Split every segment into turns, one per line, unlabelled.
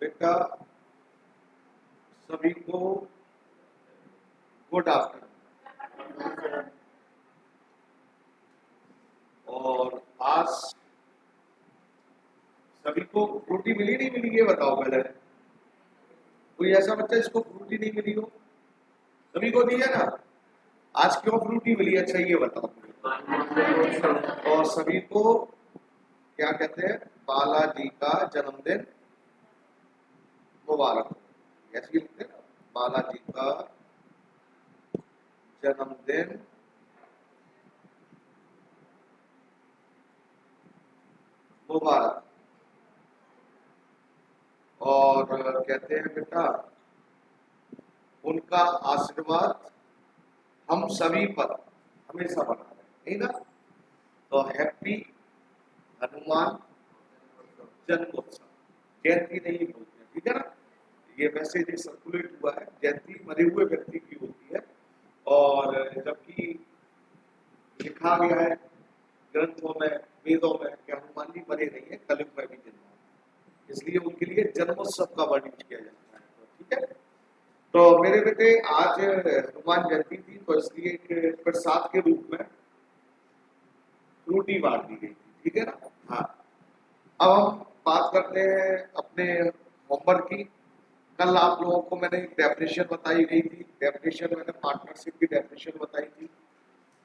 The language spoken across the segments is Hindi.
बेटा सभी को गुड आफ्टरनून। और आज सभी को फ्रूटी मिली नहीं मिली ये बताओ पहले। कोई ऐसा बच्चा जिसको फ्रूटी नहीं मिली हो? सभी को दी है ना। आज क्यों फ्रूटी मिली? अच्छा ये बताओ। और सभी को क्या कहते हैं? बालाजी का जन्मदिन मुबारक हो। ऐसे लिखते हैं ना, बालाजी का जन्मदिन मुबारक। और कहते हैं बेटा उनका आशीर्वाद हम सभी पर हमेशा बना रहे, नहीं ना। तो हैप्पी हनुमान जन्मोत्सव। जयंती नहीं बोलते, ठीक है ना। ये मैसेज सर्कुलेट हुआ है, जयंती मरे हुए व्यक्ति की होती है। और जबकि लिखा गया है ग्रंथों में, वेदों में कि हनुमान जी मरे नहीं है, कलयुग में भी जन्म, इसलिए उनके लिए जन्मोत्सव का वर्णन किया जाता है। ठीक है। तो मेरे बेटे आज हनुमान जयंती थी, तो इसलिए एक प्रसाद के रूप में फ्रूटी बांट दी गई थी, ठीक है ना। हाँ, अब हम बात करते हैं अपने होमवर्क की। कल आप लोगों को मैंने एक डेफिनेशन बताई गई थी। डेफिनेशन मैंने पार्टनरशिप की डेफिनेशन बताई थी।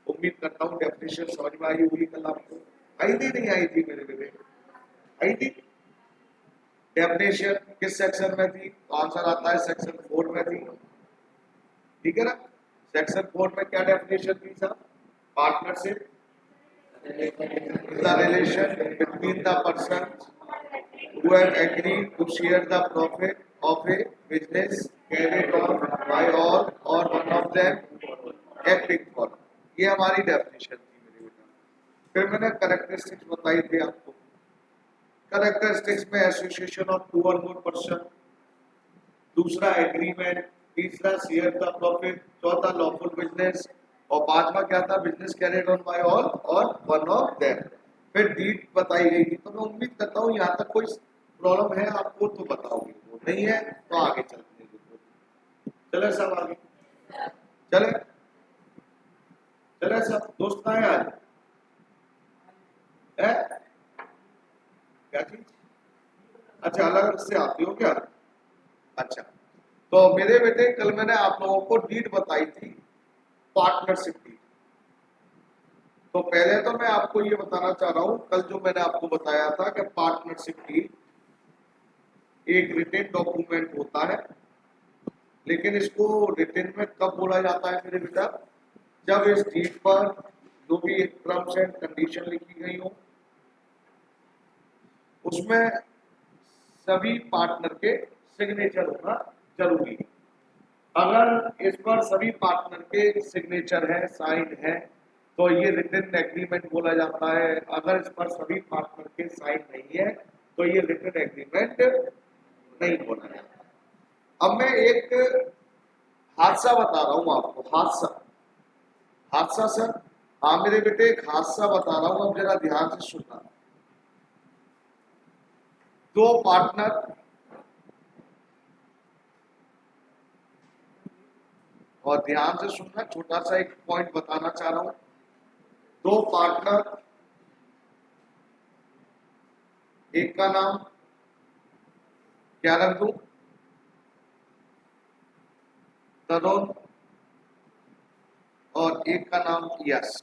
उम्मीद करता हूँ डेफिनेशन समझ में आई होगी। कल आपको आई थी नहीं आई थी मेरे बेटे? आई थी। डेफिनेशन किस सेक्शन में थी? तो आंसर आता है सेक्शन 4 में थी, ठीक है ना। सेक्शन 4 में क्या डेफिनेशन थी साहब? Partnership the relation between the persons who have agreed to share the profit of a business carried on by all or one of them acting for। ये हमारी डेफिनेशन थी मेरे बेटा। फिर मैंने कैरेक्टरिस्टिक्स बताई थी आपको। कैरेक्टरिस्टिक्स में association of two or more person, दूसरा एग्रीमेंट, तीसरा शेयर द प्रॉफिट, चौथा लॉफुल बिजनेस, और पांचवा क्या था? Business carried on by all or one of them. फिर डीड बताई गई थी। तो मैं उम्मीद करता हूँ यहाँ तक कोई प्रॉब्लम है आपको तो बताओगे, वो नहीं है तो आगे चलते हैं। चले सब आगे, चले चले सब दोस्त आए आज है? क्या चीज? अच्छा, अलग अलग से आती हो क्या? अच्छा, तो मेरे बेटे कल मैंने आप लोगों को डीड बताई थी, पार्टनरशिप की। तो पहले तो मैं आपको ये बताना चाह रहा हूं, कल जो मैंने आपको बताया था कि पार्टनरशिप की एक रिटेन डॉक्यूमेंट होता है, लेकिन इसको रिटेन में कब बोला जाता है मेरे बेटा? जब इस डीड पर जो भी टर्म्स एंड कंडीशन लिखी गई हो उसमें सभी पार्टनर के सिग्नेचर होना जरूरी है। अगर इस पर सभी पार्टनर के सिग्नेचर है, साइन है, तो ये रिटन एग्रीमेंट बोला जाता है। अगर इस पर सभी पार्टनर के साइन नहीं है तो ये रिटन एग्रीमेंट नहीं बोला जाता। अब मैं एक हादसा बता रहा हूं आपको। हादसा हादसा सर? हाँ मेरे बेटे, एक हादसा बता रहा हूं, अब जरा ध्यान से सुनना। दो पार्टनर और ध्यान से सुनना, छोटा सा एक पॉइंट बताना चाह रहा हूं। दो पार्टनर, एक का नाम क्या रख दूं? तरुण, और एक का नाम यश।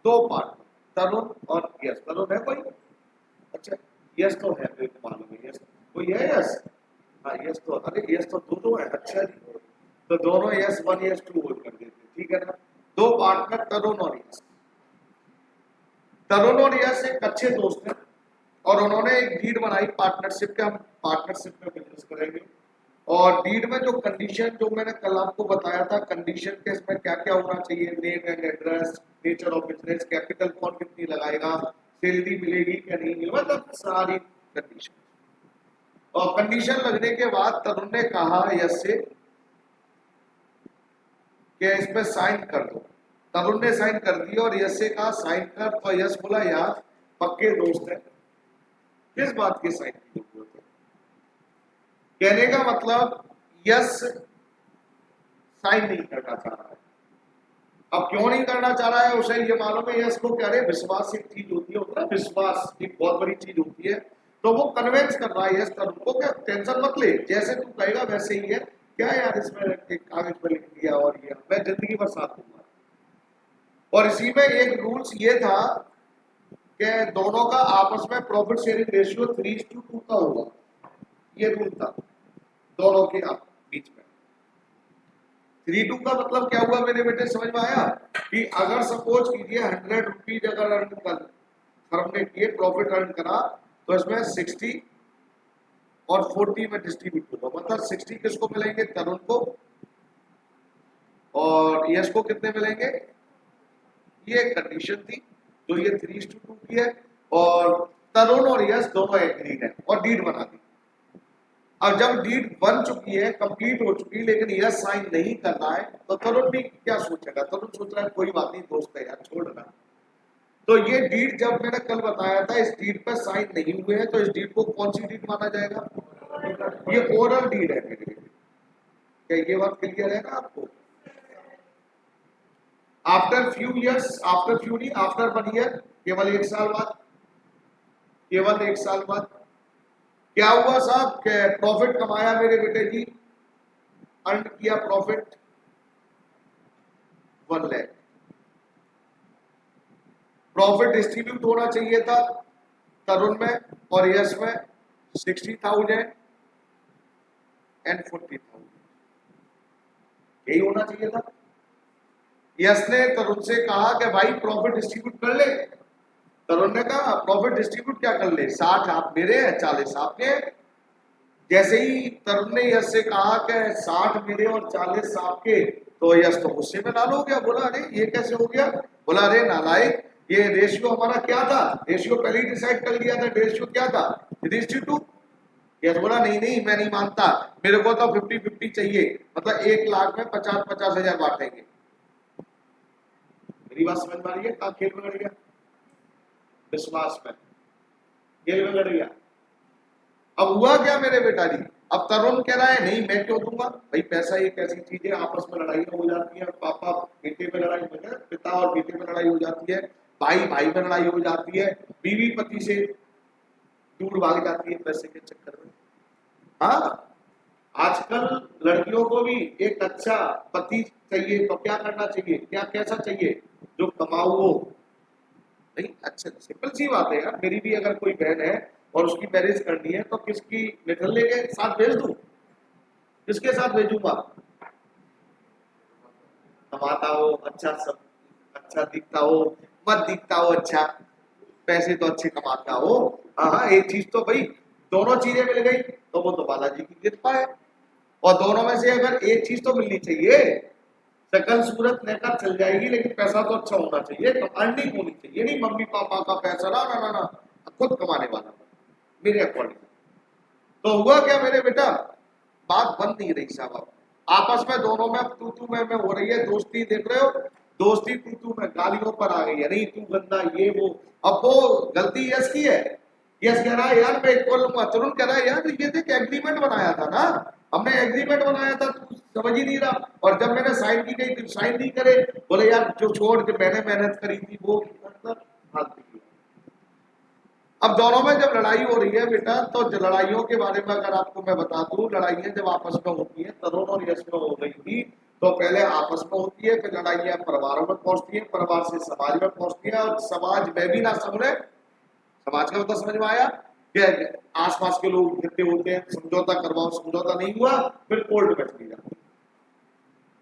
दो पार्टनर, तरुण और यश। तरुण है कोई? अच्छा, यश तो है, मेरे को मालूम है। यश कोई है? यश? हाँ यश तो, अरे यश तो दो है। अच्छा जी, तो दोनों यश 1 यश 2 कर देते, ठीक है ना। दो पार्टनर तरुण और यश। तरुण और यश एक अच्छे दोस्त हैं और उन्होंने एक डीड बनाई पार्टनरशिप के, हम पार्टनरशिप में बिजनेस करेंगे। और डीड में जो कंडीशन जो मैंने कल आपको बताया था, कंडीशन के इसमें क्या क्या होना चाहिए? Name and address, nature of business, capital कौन कितनी लगाएगा, सैलरी मिलेगी क्या नहीं मिलेगी, मतलब सारी कंडीशन। और कंडीशन लगने के बाद तरुण ने कहा यश से कि इसमें साइन कर दो। तरुण ने साइन कर दी और यश से कहा साइन कर, तो यश बोला यार पक्के दोस्त है, किस बात की साइन की जरूरत है? कहने का मतलब यस साइन नहीं करना चाह रहा है। अब क्यों नहीं करना चाह रहा है उसे ये मालूम है, यस को कह रहे विश्वास एक चीज होती है, होता है विश्वास एक बहुत बड़ी चीज होती है। तो वो कन्वेंस कर रहा है यस तरुण को, क्या टेंशन मत ले, जैसे तू कहेगा वैसे ही है, क्या यार इसमें एक कागज पर लिख दिया और ये मैं जिंदगी भर साथ दूंगा। और इसी में एक रूल्स ये था कि दोनों का आपस में प्रॉफिट शेयरिंग रेशियो 3:2 का होगा, ये रूल था दोनों के बीच में। 3:2 का मतलब क्या हुआ मेरे बेटे, समझ में आया? कि अगर सपोज कीजिए 100 रुपीज अगर अर्न कर फर्म ने किए, प्रॉफिट अर्न करा, तो इसमें 60 और 40 में डिस्ट्रीब्यूट होगा, मतलब 60 किसको मिलेंगे, तरुण को, और यश को कितने मिलेंगे। ये एक कंडीशन थी जो ये 3:2 की है, और तरुण और यश दोनों एग्रीड है और डीड बना दी। अब जब डीड बन चुकी है, कंप्लीट हो चुकी है, लेकिन यश साइन नहीं कर रहा है, तो तरुण भी क्या सोचेगा, तरुण सोच रहा है कोई बात नहीं दोस्त है यार छोड़ रहा। तो ये डीड जब मैंने कल बताया था, इस डीड पर साइन नहीं हुए हैं, तो इस डीड को कौन सी डीड माना जाएगा, ये ओरल डीड है मेरे लिए। क्या ये बात क्लियर है ना आपको? After few years, after few नहीं, आफ्टर 1 ईयर, केवल 1 साल बाद, केवल 1 साल बाद क्या हुआ साहब, प्रॉफिट कमाया मेरे बेटे जी, अर्न किया प्रॉफिट 1 लाख। प्रॉफिट डिस्ट्रीब्यूट होना चाहिए था तरुण में और यश में 60,000 एंड 40,000, यही होना चाहिए था। यश ने तरुण से कहा कि भाई प्रॉफिट डिस्ट्रीब्यूट कर ले, तरुण ने कहा प्रॉफिट डिस्ट्रीब्यूट क्या कर ले, 60 आप मेरे हैं 40 आपके। जैसे ही तरुण ने यश से कहा कि 60 मेरे और 40 आपके, तो यश तो गुस्से में लाल हो गया, बोला अरे ये कैसे हो गया, बोला अरे नालायक, ये रेशियो हमारा क्या था, रेशियो पहले ही डिसाइड कर लिया था, रेशियो क्या था 3:2। यश बोला नहीं नहीं मैं नहीं मानता, मेरे को तो 50-50 चाहिए, मतलब 1 लाख में 50-50 हजार बांटेंगे। मेरी बात समझ में आ रही है? कहाँ खेल बिगड़ गया, विश्वास में खेल बिगड़ गया। अब हुआ क्या मेरे बेटा जी, अब तरुण कह रहा है नहीं मैं क्यों दूंगा, भाई पैसा एक ऐसी चीज है, आपस में लड़ाई हो जाती है, पापा बेटे में लड़ाई हो जाती है, पिता और बेटे में लड़ाई हो जाती है, भाई भाई में लड़ाई हो जाती है, बीवी पति से दूर भाग जाती है पैसे के चक्कर में। हाँ, आजकल लड़कियों को भी एक अच्छा पति चाहिए, तो क्या करना चाहिए, क्या कैसा चाहिए, जो कमाऊ हो। नहीं अच्छा, सिंपल सी बात है यार, मेरी भी अगर कोई बहन है और उसकी मैरिज करनी है, तो किसकी मिथले के साथ भेज दूं, किसके साथ भेजूंगा, कमाता हो अच्छा, सब अच्छा दिखता हो, मत दिखता हो अच्छा, पैसे तो अच्छे कमाता हो। हाँ एक चीज तो भाई, दोनों चीजें मिल गई तो वो तो बालाजी की कृपा है, और दोनों में से अगर एक चीज तो मिलनी चाहिए, सकल सूरत लेकर चल जाएगी, लेकिन पैसा तो अच्छा होना चाहिए, तो अर्निंग होनी चाहिए, नहीं मम्मी पापा का पैसा ना ना ना ना, खुद कमाने वाला मेरे अकॉर्डिंग। तो हुआ क्या मेरे बेटा, बात बन नहीं रही साहब, आपस में दोनों में तू तू मैं हो रही है, दोस्ती देख रहे हो, दोस्ती तू तू में गालियों पर आ गई है, नहीं तू गंदा ये वो। अब वो गलती यस की है, यस कह रहा है यार मैं इक्वल लूंगा, तरुण कह रहा है यार ये देख एग्रीमेंट बनाया था ना, हमने एग्रीमेंट बनाया था, तू समझ ही नहीं रहा, और जब मैंने साइन की गई तो साइन नहीं करे, बोले यार जो छोड़ के मैंने मेहनत करी थी वो मतलब फालतू की। अब दोनों में जब लड़ाई हो रही है बेटा, तो लड़ाइयों के बारे में अगर आपको मैं बता दूं, लड़ाइयां जब आपस में होती है, तरुण और यश में हो रही थी, तो पहले आपस में होती है, फिर लड़ाइयां परिवारों में पहुंचती है, परिवार से समाज में पहुंचती है, और समाज में भी ना समझे, समाज का मतलब समझ में आया कि आसपास के लोग इकट्ठे होते हैं, समझौता करवाओ, समझौता नहीं हुआ, फिर कोर्ट में चली जाती है।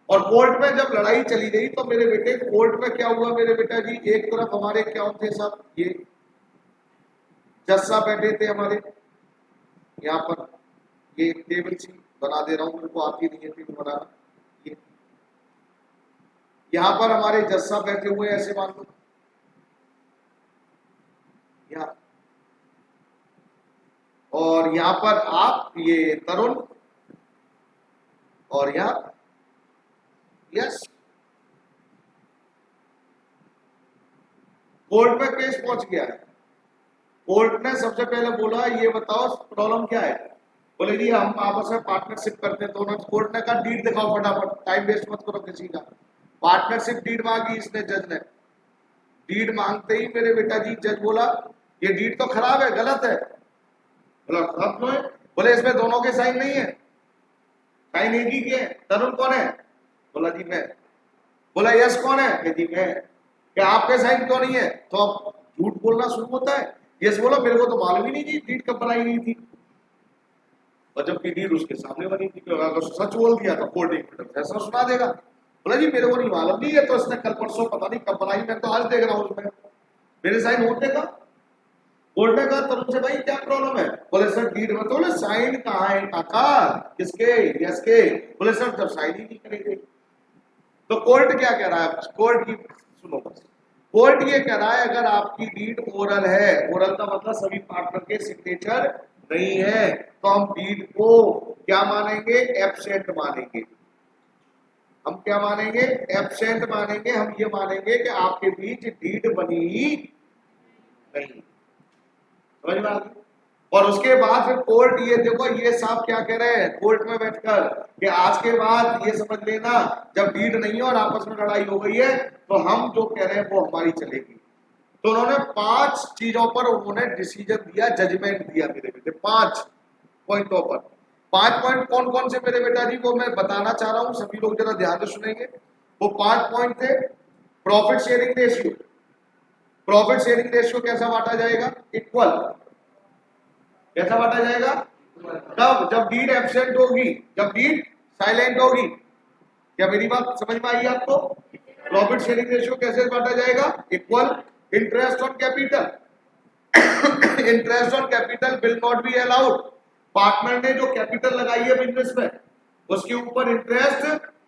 और कोर्ट में जब लड़ाई चली गई, तो मेरे बेटे कोर्ट में क्या हुआ मेरे बेटा जी, एक तरफ हमारे क्या थे साहब, ये जज साहब बैठे थे हमारे यहाँ पर, ये टेबल सी बना दे रहा हूँ, मेरे को आती नहीं है टेबल बनाना, ये यहाँ पर हमारे जज साहब बैठे हुए हैं, ऐसे मान लो यहाँ, और यहाँ पर आप ये तरुण, और यहाँ यस। कोर्ट में केस पहुंच गया है, कोर्ट ने सबसे पहले बोला ये बताओ प्रॉब्लम क्या है, बोले जी हम आपस में पार्टनरशिप करते हैं, तो उन्होंने कोर्ट ने कहा डीड दिखाओ फटाफट, टाइम वेस्ट मत करो किसी का। पार्टनरशिप डीड मांगी इसने, जज ने। डीड मांगते ही मेरे बेटा जी जज बोला ये डीड तो खराब है, गलत है। बोला खराब क्यों है? बोले इसमें दोनों के साइन नहीं है, साइन एक ही के है। तरुण कौन है? बोला जी मैं। बोला यस कौन है? कि जी मैं। क्या आपके साइन क्यों नहीं है? तो अब झूठ बोलना शुरू होता है। यस बोलो मेरे को तो मालूम ही नहीं थी, डीड कब बनाई नहीं थी, और जबकि डीड उसके सामने बनी थी। अगर सच बोल दिया तो कोर्ट एक मिनट फैसला सुना देगा। बोला जी मेरे को नहीं मालूम नहीं है, तो इसने कल परसों पता नहीं कब बनाई, मैं तो आज देख रहा हूँ उसमें मेरे साइन होते का। कोर्ट ने कहा तरुण से भाई क्या प्रॉब्लम है? बोले सर डीड में। तो बोले साइन कहाँ है काका, किसके? यस के। बोले सर जब साइन ही नहीं करेंगे। तो कोर्ट क्या कह रहा है? कोर्ट की सुनो बस। कोर्ट ये कह रहा है अगर आपकी डीड ओरल है, ओरल का मतलब सभी पार्टनर के सिग्नेचर नहीं है, तो हम डीड को क्या मानेंगे? एब्सेंट मानेंगे। हम क्या मानेंगे? एब्सेंट मानेंगे। हम ये मानेंगे कि आपके बीच डीड बनी ही नहीं। समझ में आ गई? और उसके बाद फिर कोर्ट ये देखो ये साहब क्या कह रहे हैं कोर्ट में बैठकर कि आज के बाद ये समझ लेना जब डीड नहीं है और आपस में लड़ाई हो गई है तो हम जो कह रहे हैं वो हमारी चलेगी। तो उन्होंने 5 चीजों पर उन्होंने डिसीजन दिया, जजमेंट दिया मेरे बेटे, 5 पॉइंटों पर। 5 पॉइंट कौन कौन से मेरे बेटा जी वो मैं बताना चाह रहा हूं, सभी लोग जरा ध्यान से सुनेंगे। वो 5 पॉइंट थे। Profit sharing ratio. Profit sharing ratio कैसा बांटा जाएगा? इक्वल। कैसा बांटा जाएगा? तब जब डीड एब्सेंट होगी, जब डीड साइलेंट होगी। क्या मेरी बात समझ में आई आपको? प्रॉफिट शेयरिंग रेशियो कैसे बांटा जाएगा? Equal. Interest on capital. Interest on capital will not be allowed. Partner ने जो कैपिटल लगाई है बिजनेस में उसके ऊपर इंटरेस्ट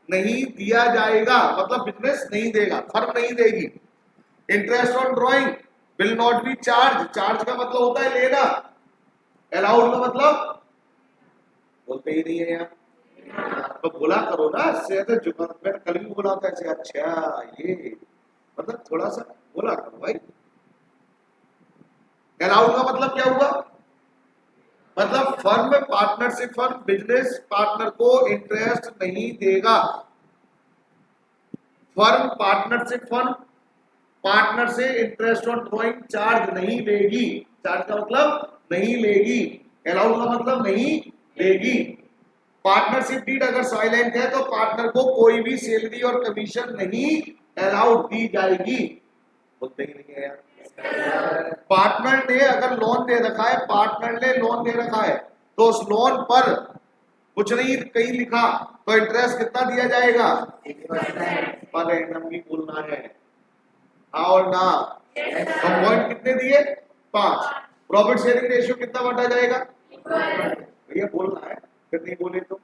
नहीं दिया जाएगा, मतलब बिजनेस नहीं देगा, फर्म नहीं देगी। Interest on drawing will not be charge. Charge का मतलब होता है लेना, अलाउड का मतलब बोलते ही नहीं है यार, तो बोला करो ना। तो जो मैंने कल भी बोला था ऐसे, अच्छा ये मतलब थोड़ा सा बोला करो भाई। अलाउड का मतलब क्या हुआ? मतलब firm partnership firm business partner को इंटरेस्ट नहीं देगा। फर्म पार्टनरशिप फर्म पार्टनर से इंटरेस्ट ऑन ड्रॉइंग चार्ज नहीं लेगी। चार्ज का मतलब नहीं लेगी, अलाउड का मतलब नहीं लेगी। पार्टनरशिप डीड अगर साइलेंट है तो पार्टनर को कोई भी सैलरी और कमीशन नहीं अलाउड दी जाएगी। बोलते ही नहीं है यार। पार्टनर ने अगर लोन दे रखा है, पार्टनर ने लोन दे रखा है तो उस लोन पर कुछ नहीं कहीं लिखा तो इंटरेस्ट कितना दिया जाएगा? पर एनम भी बोलना है, हाँ और ना। तो पॉइंट कितने दिए? 5। प्रॉफिट शेयरिंग रेशियो कितना बांटा जाएगा? भैया बोलना है, फिर नहीं बोले तो।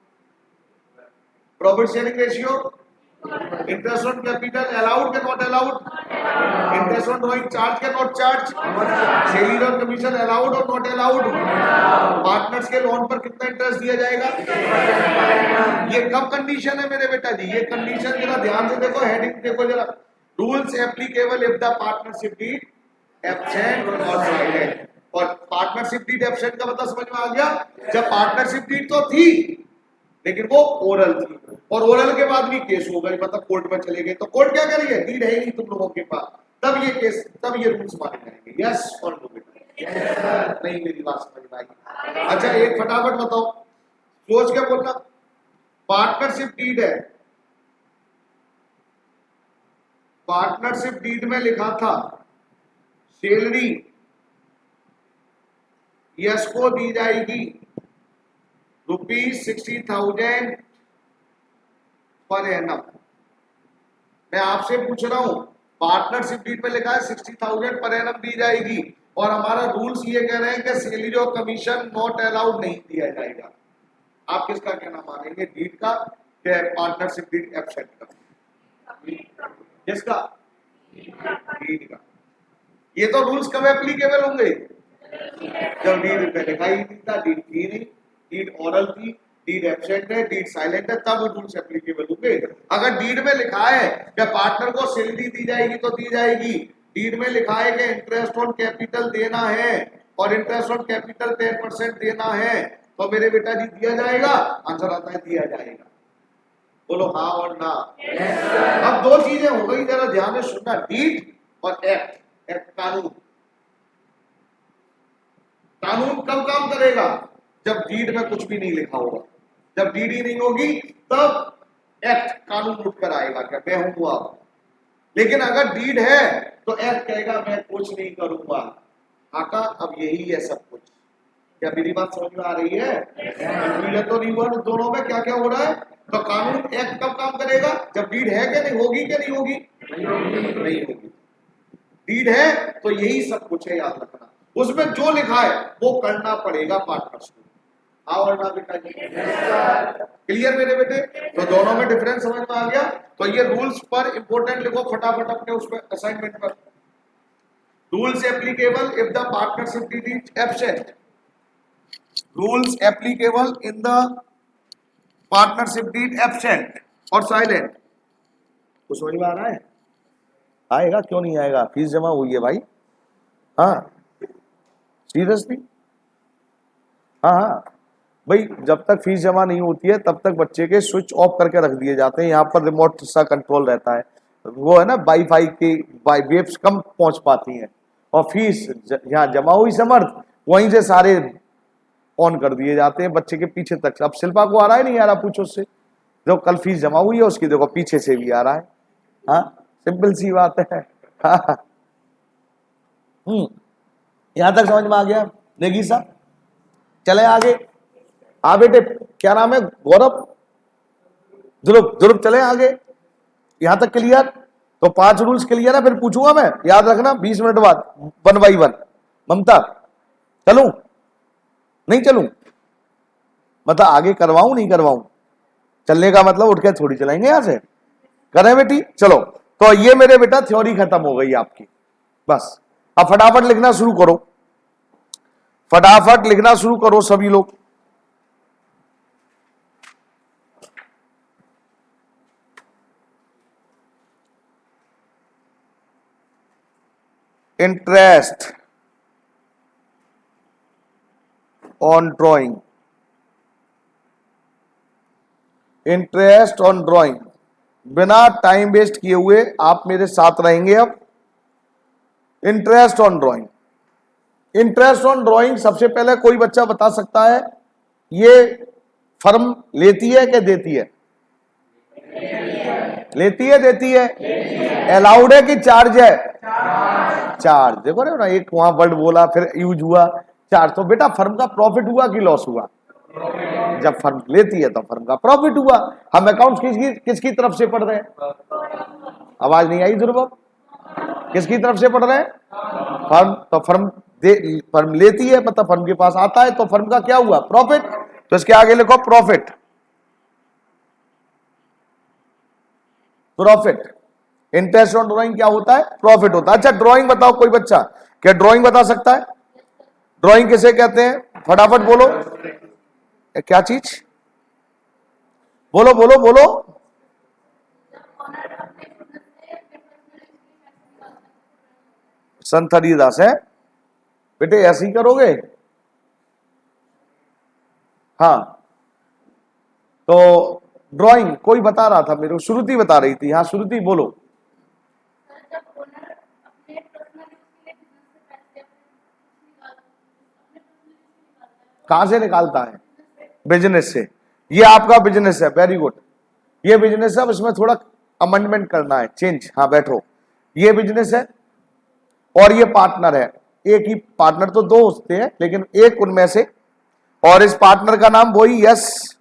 Profit sharing ratio, interest on capital allowed के not allowed, interest on drawing charge के नॉट चार्ज, सैलरी और कमीशन अलाउड और नॉट अलाउड, पार्टनर्स के लोन पर कितना इंटरेस्ट दिया जाएगा? ये कब कंडीशन है मेरे बेटा जी? ये कंडीशन जरा ध्यान से देखो, हेडिंग देखो जरा। Rules applicable if the partnership deed absent or silent. और पार्टनरशिप डीड एब्सेंट का मतलब समझ में आ गया? जब पार्टनरशिप डीड तो थी लेकिन वो ओरल थी, और ओरल के बाद भी केस हो गए, मतलब कोर्ट में चले गए, तो कोर्ट क्या करेगी? डीड है ही नहीं तुम लोगों के पास, तब ये केस, तब ये रूल्स माने जाएंगे। यस और नो बेटा? नहीं, मेरी बात समझ में आई? अच्छा एक फटाफट बताओ, सोच के बोलना। पार्टनरशिप डीड है, पार्टनरशिप डीड में लिखा था सैलरी यस को दी जाएगी ₹60,000 पर एनम। मैं आपसे पूछ रहा हूं, पार्टनरशिप डीड में लिखा है 60,000 पर एनम दी जाएगी, और हमारा रूल्स ये कह रहे हैं कि सैलरी और कमीशन नॉट अलाउड नहीं दिया जाएगा। आप किसका कहना मानेंगे? डीड का या पार्टनरशिप डीड एब्सेंट का? किसका? डीड का। ये तो रूल्स कब एप्लीकेबल होंगे? जब डीड पे लिखा ही नहीं था, डीड थी नहीं, डीड ओरल थी, डीड एब्सेंट है, डीड साइलेंट है, तब रूल्स एप्लीकेबल होंगे। अगर डीड में लिखा है कि पार्टनर को सैलरी दी जाएगी तो दी जाएगी, डीड में लिखा है कि इंटरेस्ट ऑन कैपिटल देना है और इंटरेस्ट ऑन कैपिटल 10% देना है, तो मेरे बेटा जी दिया जाएगा, आंसर आता है दिया जाएगा। बोलो हाँ और ना। अब दो चीजें हो गई, जरा ध्यान से सुनना, डीड और एक्ट। एक्ट कानून। कानून कब काम करेगा? जब डीड में कुछ भी नहीं लिखा होगा। जब डीड ही नहीं होगी तब एक्ट कानून उठ कर आएगा, क्या मैं हूं वो आप। लेकिन अगर डीड है तो एक्ट कहेगा मैं कुछ नहीं करूंगा। आका अब यही है सब कुछ। क्या मेरी बात समझ में आ रही है? डीड तो नहीं हुआ, दोनों में क्या क्या हो रहा है? तो कानून एक्ट कब काम करेगा? जब डीड है क्या नहीं होगी, क्या नहीं होगी? नहीं होगी। डीड है तो यही सब कुछ है, याद रखना। उसमें जो लिखा है वो करना पड़ेगा पार्टनर्स को। हाँ और ना बेटा जी? क्लियर मेरे बेटे? तो दोनों में डिफरेंस समझ में आ गया। तो ये रूल्स पर इंपोर्टेंट लिखो फटाफट अपने उस पर असाइनमेंट पर। Rules applicable if the partnership deed is absent. Rules applicable in the partnership deed absent or silent. कुछ समझ में आ रहा है? आएगा क्यों नहीं आएगा? फीस जमा हुई है भाई। हाँ सीरियसली। हाँ हाँ भाई, जब तक फीस जमा नहीं होती है तब तक बच्चे के स्विच ऑफ करके रख दिए जाते हैं। यहाँ पर रिमोट सा कंट्रोल रहता है, वो है ना वाईफाई की वेव्स कम पहुंच पाती हैं, और फीस यहाँ जमा हुई समर्थ वहीं से सारे ऑन कर दिए जाते हैं बच्चे के पीछे तक। अब शिल्पा को आ रहा है नहीं आ रहा, पूछो उससे। जो कल फीस जमा हुई है उसकी देखो पीछे से भी आ रहा है। हाँ सिंपल सी बात है। हाँ यहां तक समझ में आ गया नेगी साहब? चले आगे। हाँ बेटे क्या नाम है? गौरव, ध्रुव, ध्रुव चले आगे। यहां तक क्लियर? तो 5 रूल्स क्लियर है, फिर पूछूंगा मैं, याद रखना 20 मिनट बाद 1 by 1। ममता चलूं नहीं चलूं? मतलब आगे करवाऊं नहीं करवाऊं? चलने का मतलब उठ के थोड़ी चलाएंगे यहां से, करें बेटी? चलो तो ये मेरे बेटा थ्योरी खत्म हो गई आपकी। बस अब फटाफट लिखना शुरू करो, फटाफट लिखना शुरू करो सभी लोग। Interest on drawing, interest on drawing. बिना टाइम वेस्ट किए हुए आप मेरे साथ रहेंगे। अब interest on drawing, interest on drawing सबसे पहले कोई बच्चा बता सकता है ये फर्म लेती है क्या देती है? लेती है देती है? अलाउड है कि चार्ज है? चार्ज। देखो ना एक वहां वर्ड बोला फिर यूज हुआ चार्ज। तो बेटा फर्म का प्रॉफिट हुआ कि लॉस हुआ? जब फर्म लेती है तो फर्म का प्रॉफिट हुआ। हम अकाउंट किसकी तरफ से पढ़ रहे हैं? आवाज नहीं आई ध्रुव? किसकी तरफ से पढ़ रहे हैं? फर्म। तो फर्म लेती है मतलब फर्म के पास आता है, तो फर्म का क्या हुआ? प्रॉफिट। तो इसके आगे लिखो profit. Profit. Interest on drawing क्या होता है? प्रॉफिट होता है। अच्छा ड्राइंग बताओ कोई बच्चा, क्या ड्राइंग बता सकता है? ड्राइंग किसे कहते हैं? फटाफट बोलो। क्या चीज? बोलो बोलो बोलो। संत हरिदास है बेटे, ऐसे ही करोगे? हाँ तो ड्राइंग कोई बता रहा था मेरे को, श्रुति बता रही थी। हाँ श्रुति बोलो। कहां से निकालता है? बिजनेस से। ये आपका बिजनेस है, वेरी गुड। ये बिजनेस है, अब इसमें थोड़ा अमेंडमेंट करना है, चेंज। हाँ बैठो। ये बिजनेस है और ये पार्टनर है। एक ही पार्टनर तो 2 होते हैं लेकिन एक उनमें से, और इस पार्टनर का नाम वही यस।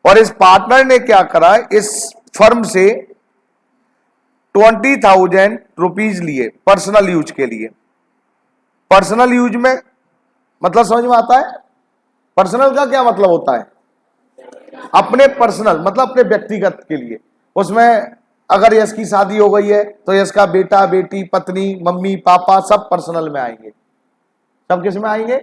और इस पार्टनर ने क्या करा? इस फर्म से 20,000 रुपीज लिए पर्सनल यूज के लिए। पर्सनल यूज में मतलब समझ में आता है? पर्सनल का क्या मतलब होता है? अपने पर्सनल मतलब अपने व्यक्तिगत के लिए। उसमें अगर यश की शादी हो गई है तो यश का बेटा बेटी पत्नी मम्मी पापा सब पर्सनल में आएंगे। सब किस में आएंगे?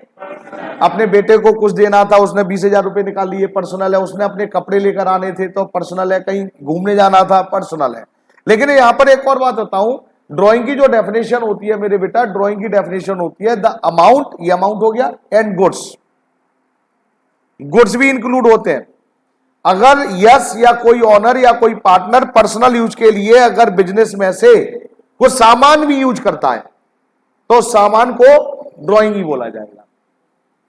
अपने बेटे को कुछ देना था, उसने 20,000 रुपए निकाल लिए, पर्सनल है। उसने अपने कपड़े लेकर आने थे तो पर्सनल है। कहीं घूमने जाना था, पर्सनल है। लेकिन यहां पर एक और बात बताऊं,
ड्राइंग की जो डेफिनेशन होती है मेरे बेटा, ड्राइंग की डेफिनेशन होती है द अमाउंट, ये अमाउंट हो गया, एंड गुड्स, गुड्स भी इंक्लूड होते हैं। अगर यस या कोई ऑनर या कोई पार्टनर पर्सनल यूज के लिए अगर बिजनेस में से कुछ सामान भी यूज करता है तो सामान को ड्राइंग ही बोला जाएगा।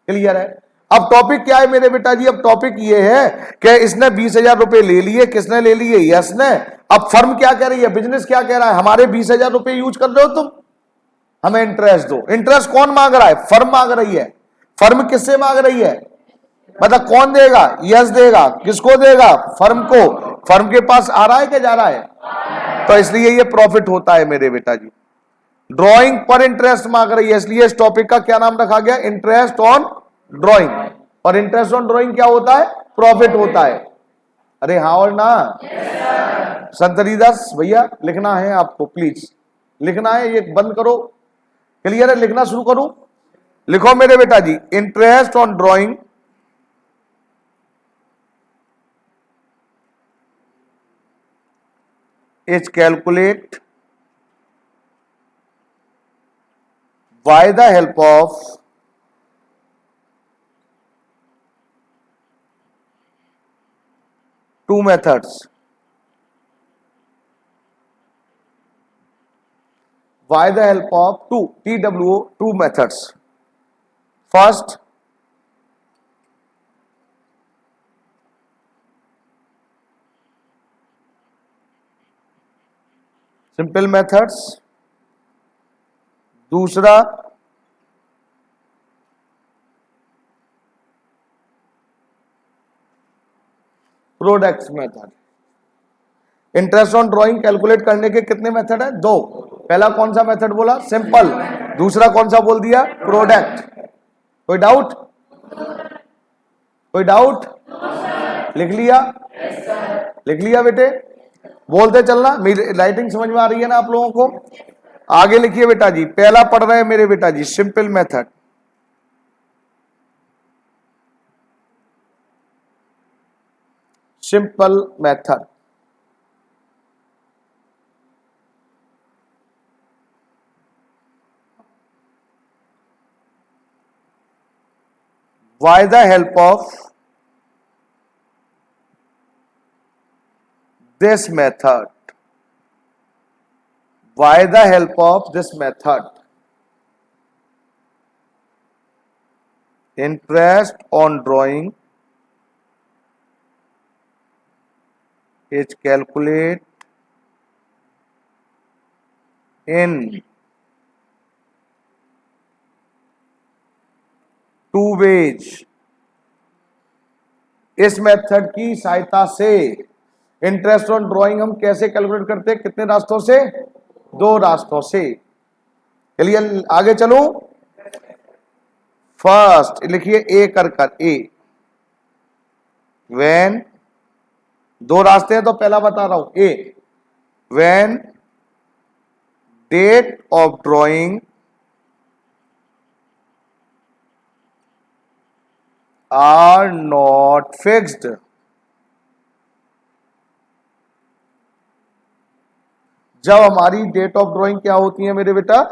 क्लियर है? अब टॉपिक क्या है मेरे बेटा जी? अब टॉपिक ये है कि इसने 20,000 रुपए ले लिए, किसने ले लिए? यस ने। अब फर्म क्या कह रही है, बिजनेस क्या कह रहा है? हमारे 20,000 रुपए यूज कर रहे हो तुम, हमें इंटरेस्ट दो। इंटरेस्ट कौन मांग रहा है? फर्म मांग रही है। फर्म किससे मांग रही है? मतलब कौन देगा? यस देगा। किसको देगा? फर्म को। फर्म के पास आ रहा है कि जा रहा है? तो इसलिए ये प्रॉफिट होता है मेरे बेटा जी। ड्राइंग पर इंटरेस्ट मांग रही है, इसलिए इस टॉपिक का क्या नाम रखा गया? Interest on drawing. और इंटरेस्ट ऑन ड्राइंग क्या होता है? प्रॉफिट होता है। अरे हाँ और ना? संतरीदास भैया लिखना है आपको, प्लीज लिखना है, ये बंद करो। क्लियर है? लिखना शुरू करूं? लिखो मेरे बेटा जी, interest on drawing is calculate by the help of two methods. By the help of two methods. First, simple methods, दूसरा products method. Interest on drawing calculate करने के कितने मेथड है? दो। पहला कौन सा मेथड बोला? सिंपल। दूसरा कौन सा बोल दिया? प्रोडक्ट। कोई डाउट? कोई डाउट? लिख लिया? लिख लिया बेटे? बोलते चलना, मेरी राइटिंग समझ में आ रही है ना आप लोगों को? आगे लिखिए बेटा जी, पहला पढ़ रहे हैं मेरे बेटा जी, simple method. Simple method. By the help of this method, by the help of this method, interest on drawing is calculated in two ways. इस मेथड की सहायता से इंटरेस्ट ऑन ड्राइंग हम कैसे कैलकुलेट करते हैं? कितने रास्तों से? दो रास्तों से। चलिए आगे चलो। फर्स्ट लिखिए ए कर ए। व्हेन, दो रास्ते हैं तो पहला बता रहा हूं, A when date of drawing are not fixed. जब हमारी डेट ऑफ ड्राइंग क्या होती है मेरे बेटा?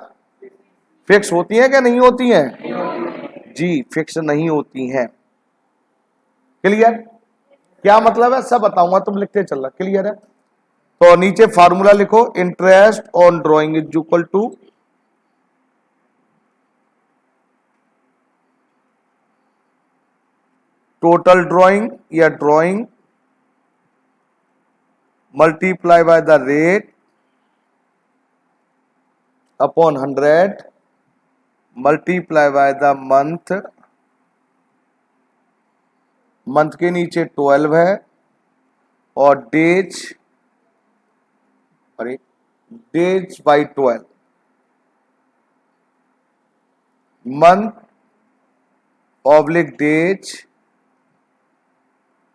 फिक्स होती है क्या नहीं होती हैं? जी फिक्स नहीं होती हैं। क्लियर? क्या मतलब है सब बताऊंगा, तुम लिखते चलना। क्लियर है? तो नीचे फार्मूला लिखो, interest on drawing is equal to total drawing या drawing multiply by the rate upon 100 multiply by the month. Month के नीचे 12 है और डेज, अरे days by 12। Month oblique days,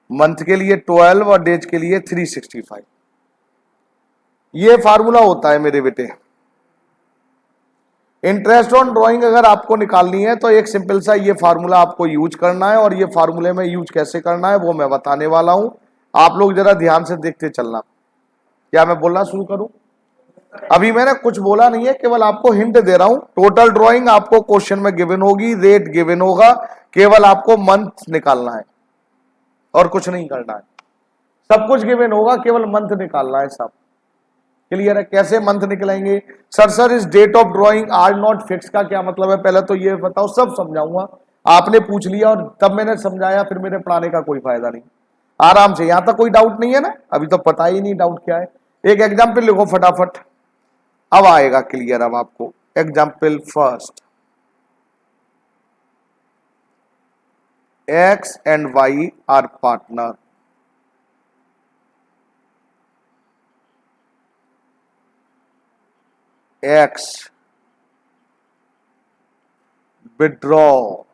month के लिए 12 और डेज के लिए 365। ये फार्मूला होता है मेरे बेटे। इंटरेस्ट ऑन ड्राइंग अगर आपको निकालनी है तो एक सिंपल सा ये फार्मूला आपको यूज करना है, और ये फार्मूले में यूज कैसे करना है वो मैं बताने वाला हूं। आप लोग जरा ध्यान से देखते चलना। क्या मैं बोलना शुरू करूं? अभी मैंने कुछ बोला नहीं है, केवल आपको हिंट दे रहा हूं। टोटल ड्राइंग आपको क्वेश्चन में गिवन होगी, रेट गिवन होगा, केवल आपको मंथ निकालना है और कुछ नहीं करना है। सब कुछ गिवन होगा, केवल मंथ निकालना है। सब क्लियर है? कैसे मंथ निकलेंगे? सर इस date of drawing are not fix का क्या मतलब है? पहले तो ये बताओ, सब समझाऊंगा। आपने पूछ लिया और तब मैंने समझाया, फिर मेरे पढ़ाने का कोई फायदा नहीं। आराम से, यहां तक कोई डाउट नहीं है ना? अभी तो पता ही नहीं डाउट क्या है। एक एग्जाम्पल लिखो फटाफट, अब आएगा क्लियर। अब आपको example first, X and Y are partner. X withdraw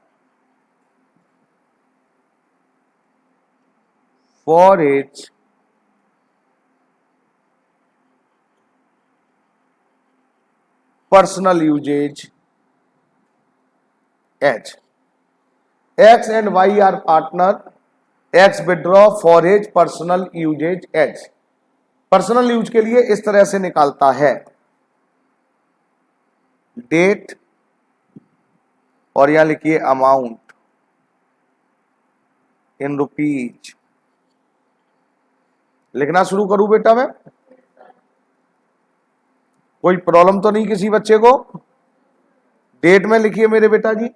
for its personal usage H. X and Y are partner. X withdraw for his personal usage H. Personal use के लिए इस तरह से निकालता है, डेट और यहां लिखिए अमाउंट इन रुपीज। लिखना शुरू करूं बेटा मैं? कोई प्रॉब्लम तो नहीं किसी बच्चे को? डेट में लिखिए मेरे बेटा जी,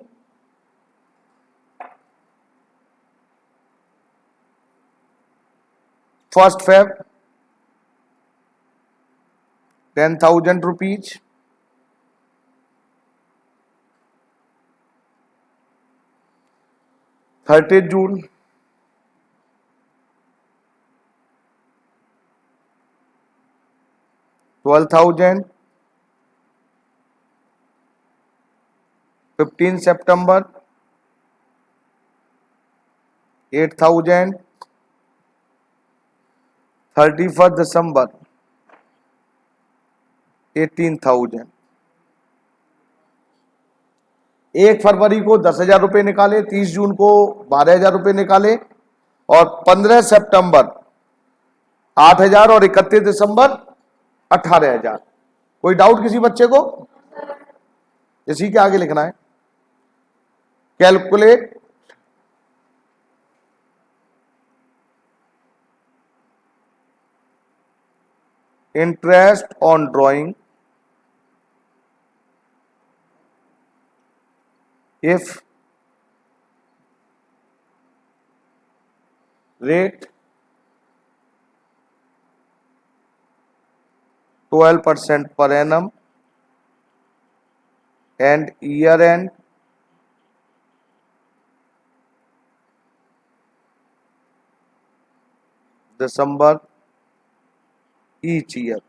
फर्स्ट फेब 10,000 रुपीज। 30 जून 12,000। 15 सितंबर 8,000। 31 दिसंबर 18,000। 1 फरवरी को 10,000 रुपए निकाले, 30 जून को 12,000 रुपए निकाले और 15 सितंबर 8,000 और 31 दिसंबर 18,000। कोई डाउट किसी बच्चे को? इसी के आगे लिखना है, calculate interest on drawing if rate 12% per annum and year end December each year.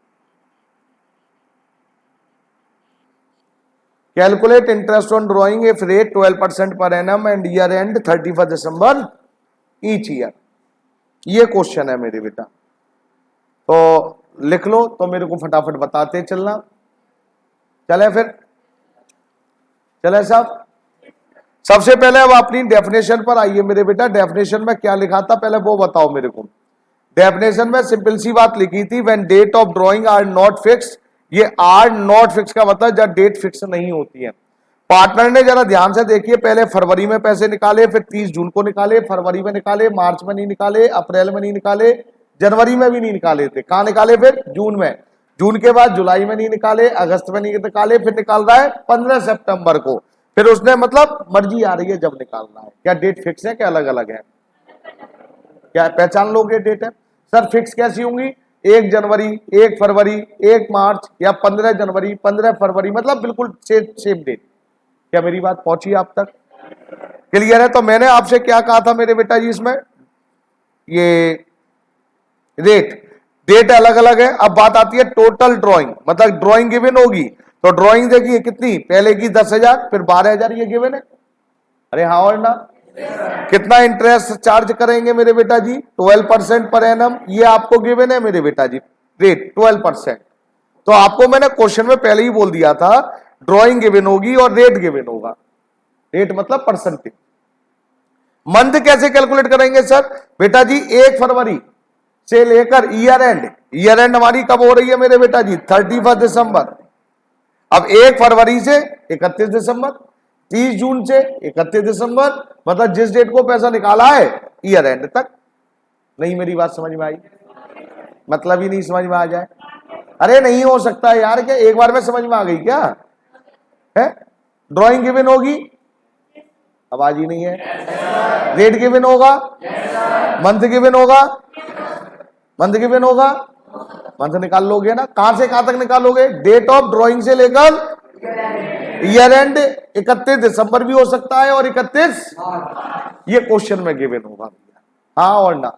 Calculate interest on drawing if rate 12% per annum and year end 31 December each year. ये क्वेश्चन है मेरे बेटा, तो लिख लो, तो मेरे को फटाफट बताते चलना। चले फिर, चले साहब। सबसे पहले अब अपनी डेफिनेशन पर आइए मेरे बेटा। डेफिनेशन में क्या लिखा था पहले वो बताओ मेरे को। डेफिनेशन में सिंपल सी बात लिखी थी, when date of drawing are not fixed. ये आर नॉट फिक्स का मतलब जब डेट फिक्स नहीं होती है। पार्टनर ने जरा ध्यान से देखिए, पहले फरवरी में पैसे निकाले, फिर 30 जून को निकाले, फरवरी में निकाले, मार्च में नहीं निकाले, अप्रैल में नहीं निकाले, जनवरी में भी नहीं निकाले थे। कहां निकाले? फिर जून में। जून के बाद जुलाई में नहीं निकाले, अगस्त में नहीं निकाले, फिर निकाल रहा है 15 सितंबर को। फिर उसने मतलब मर्जी आ रही है जब निकालना है। क्या डेट फिक्स है? क्या अलग अलग है? क्या पहचान लोगे डेट है? सर फिक्स कैसी होंगी? 1 जनवरी, 1 फरवरी, 1 मार्च या 15 जनवरी, 15 फरवरी, मतलब बिल्कुल सेम डेट। क्या मेरी बात पहुंची आप तक? क्लियर है? तो मैंने आपसे क्या कहा था मेरे बेटा जी, इसमें ये रेट डेट अलग अलग है। अब बात आती है टोटल ड्राइंग, मतलब ड्राइंग गिवन होगी तो ड्राइंग देखिए कितनी, पहले की 10,000 फिर 12,000 ये गिवन है। अरे हाँ और ना? कितना इंटरेस्ट चार्ज करेंगे मेरे बेटा जी? 12% पर एनम, ये आपको गिवन है मेरे बेटा जी, रेट 12%। तो आपको मैंने क्वेश्चन में पहले ही बोल दिया था, ड्राइंग गिवन होगी और रेट गिवन होगा। रेट मतलब परसेंटेज। मंथ कैसे कैलकुलेट करेंगे सर? बेटा जी 1 फरवरी से लेकर ईयर एंड हमारी कब हो रही है मेरे बेटा जी? 31 दिसंबर। अब 1 फरवरी से 31 दिसंबर, 30 जून से 31 दिसंबर, मतलब जिस डेट को पैसा निकाला है ईयर एंड तक। नहीं मेरी बात समझ में आई? मतलब ही नहीं समझ में आ जाए? अरे नहीं हो सकता यार, क्या एक बार में समझ में आ गई क्या है? ड्राइंग गिवन होगी, आवाज ही नहीं है। रेट गिवन होगा, मंथ गिवन होगा, मंथ गिवन होगा, मंथ निकाल लोगे ना। कहां से कहां तक निकालोगे? डेट ऑफ ड्राइंग से लेकर ईयर एंड 31 दिसंबर भी हो सकता है और 31 ये क्वेश्चन में गिवन होगा। हाँ और ना?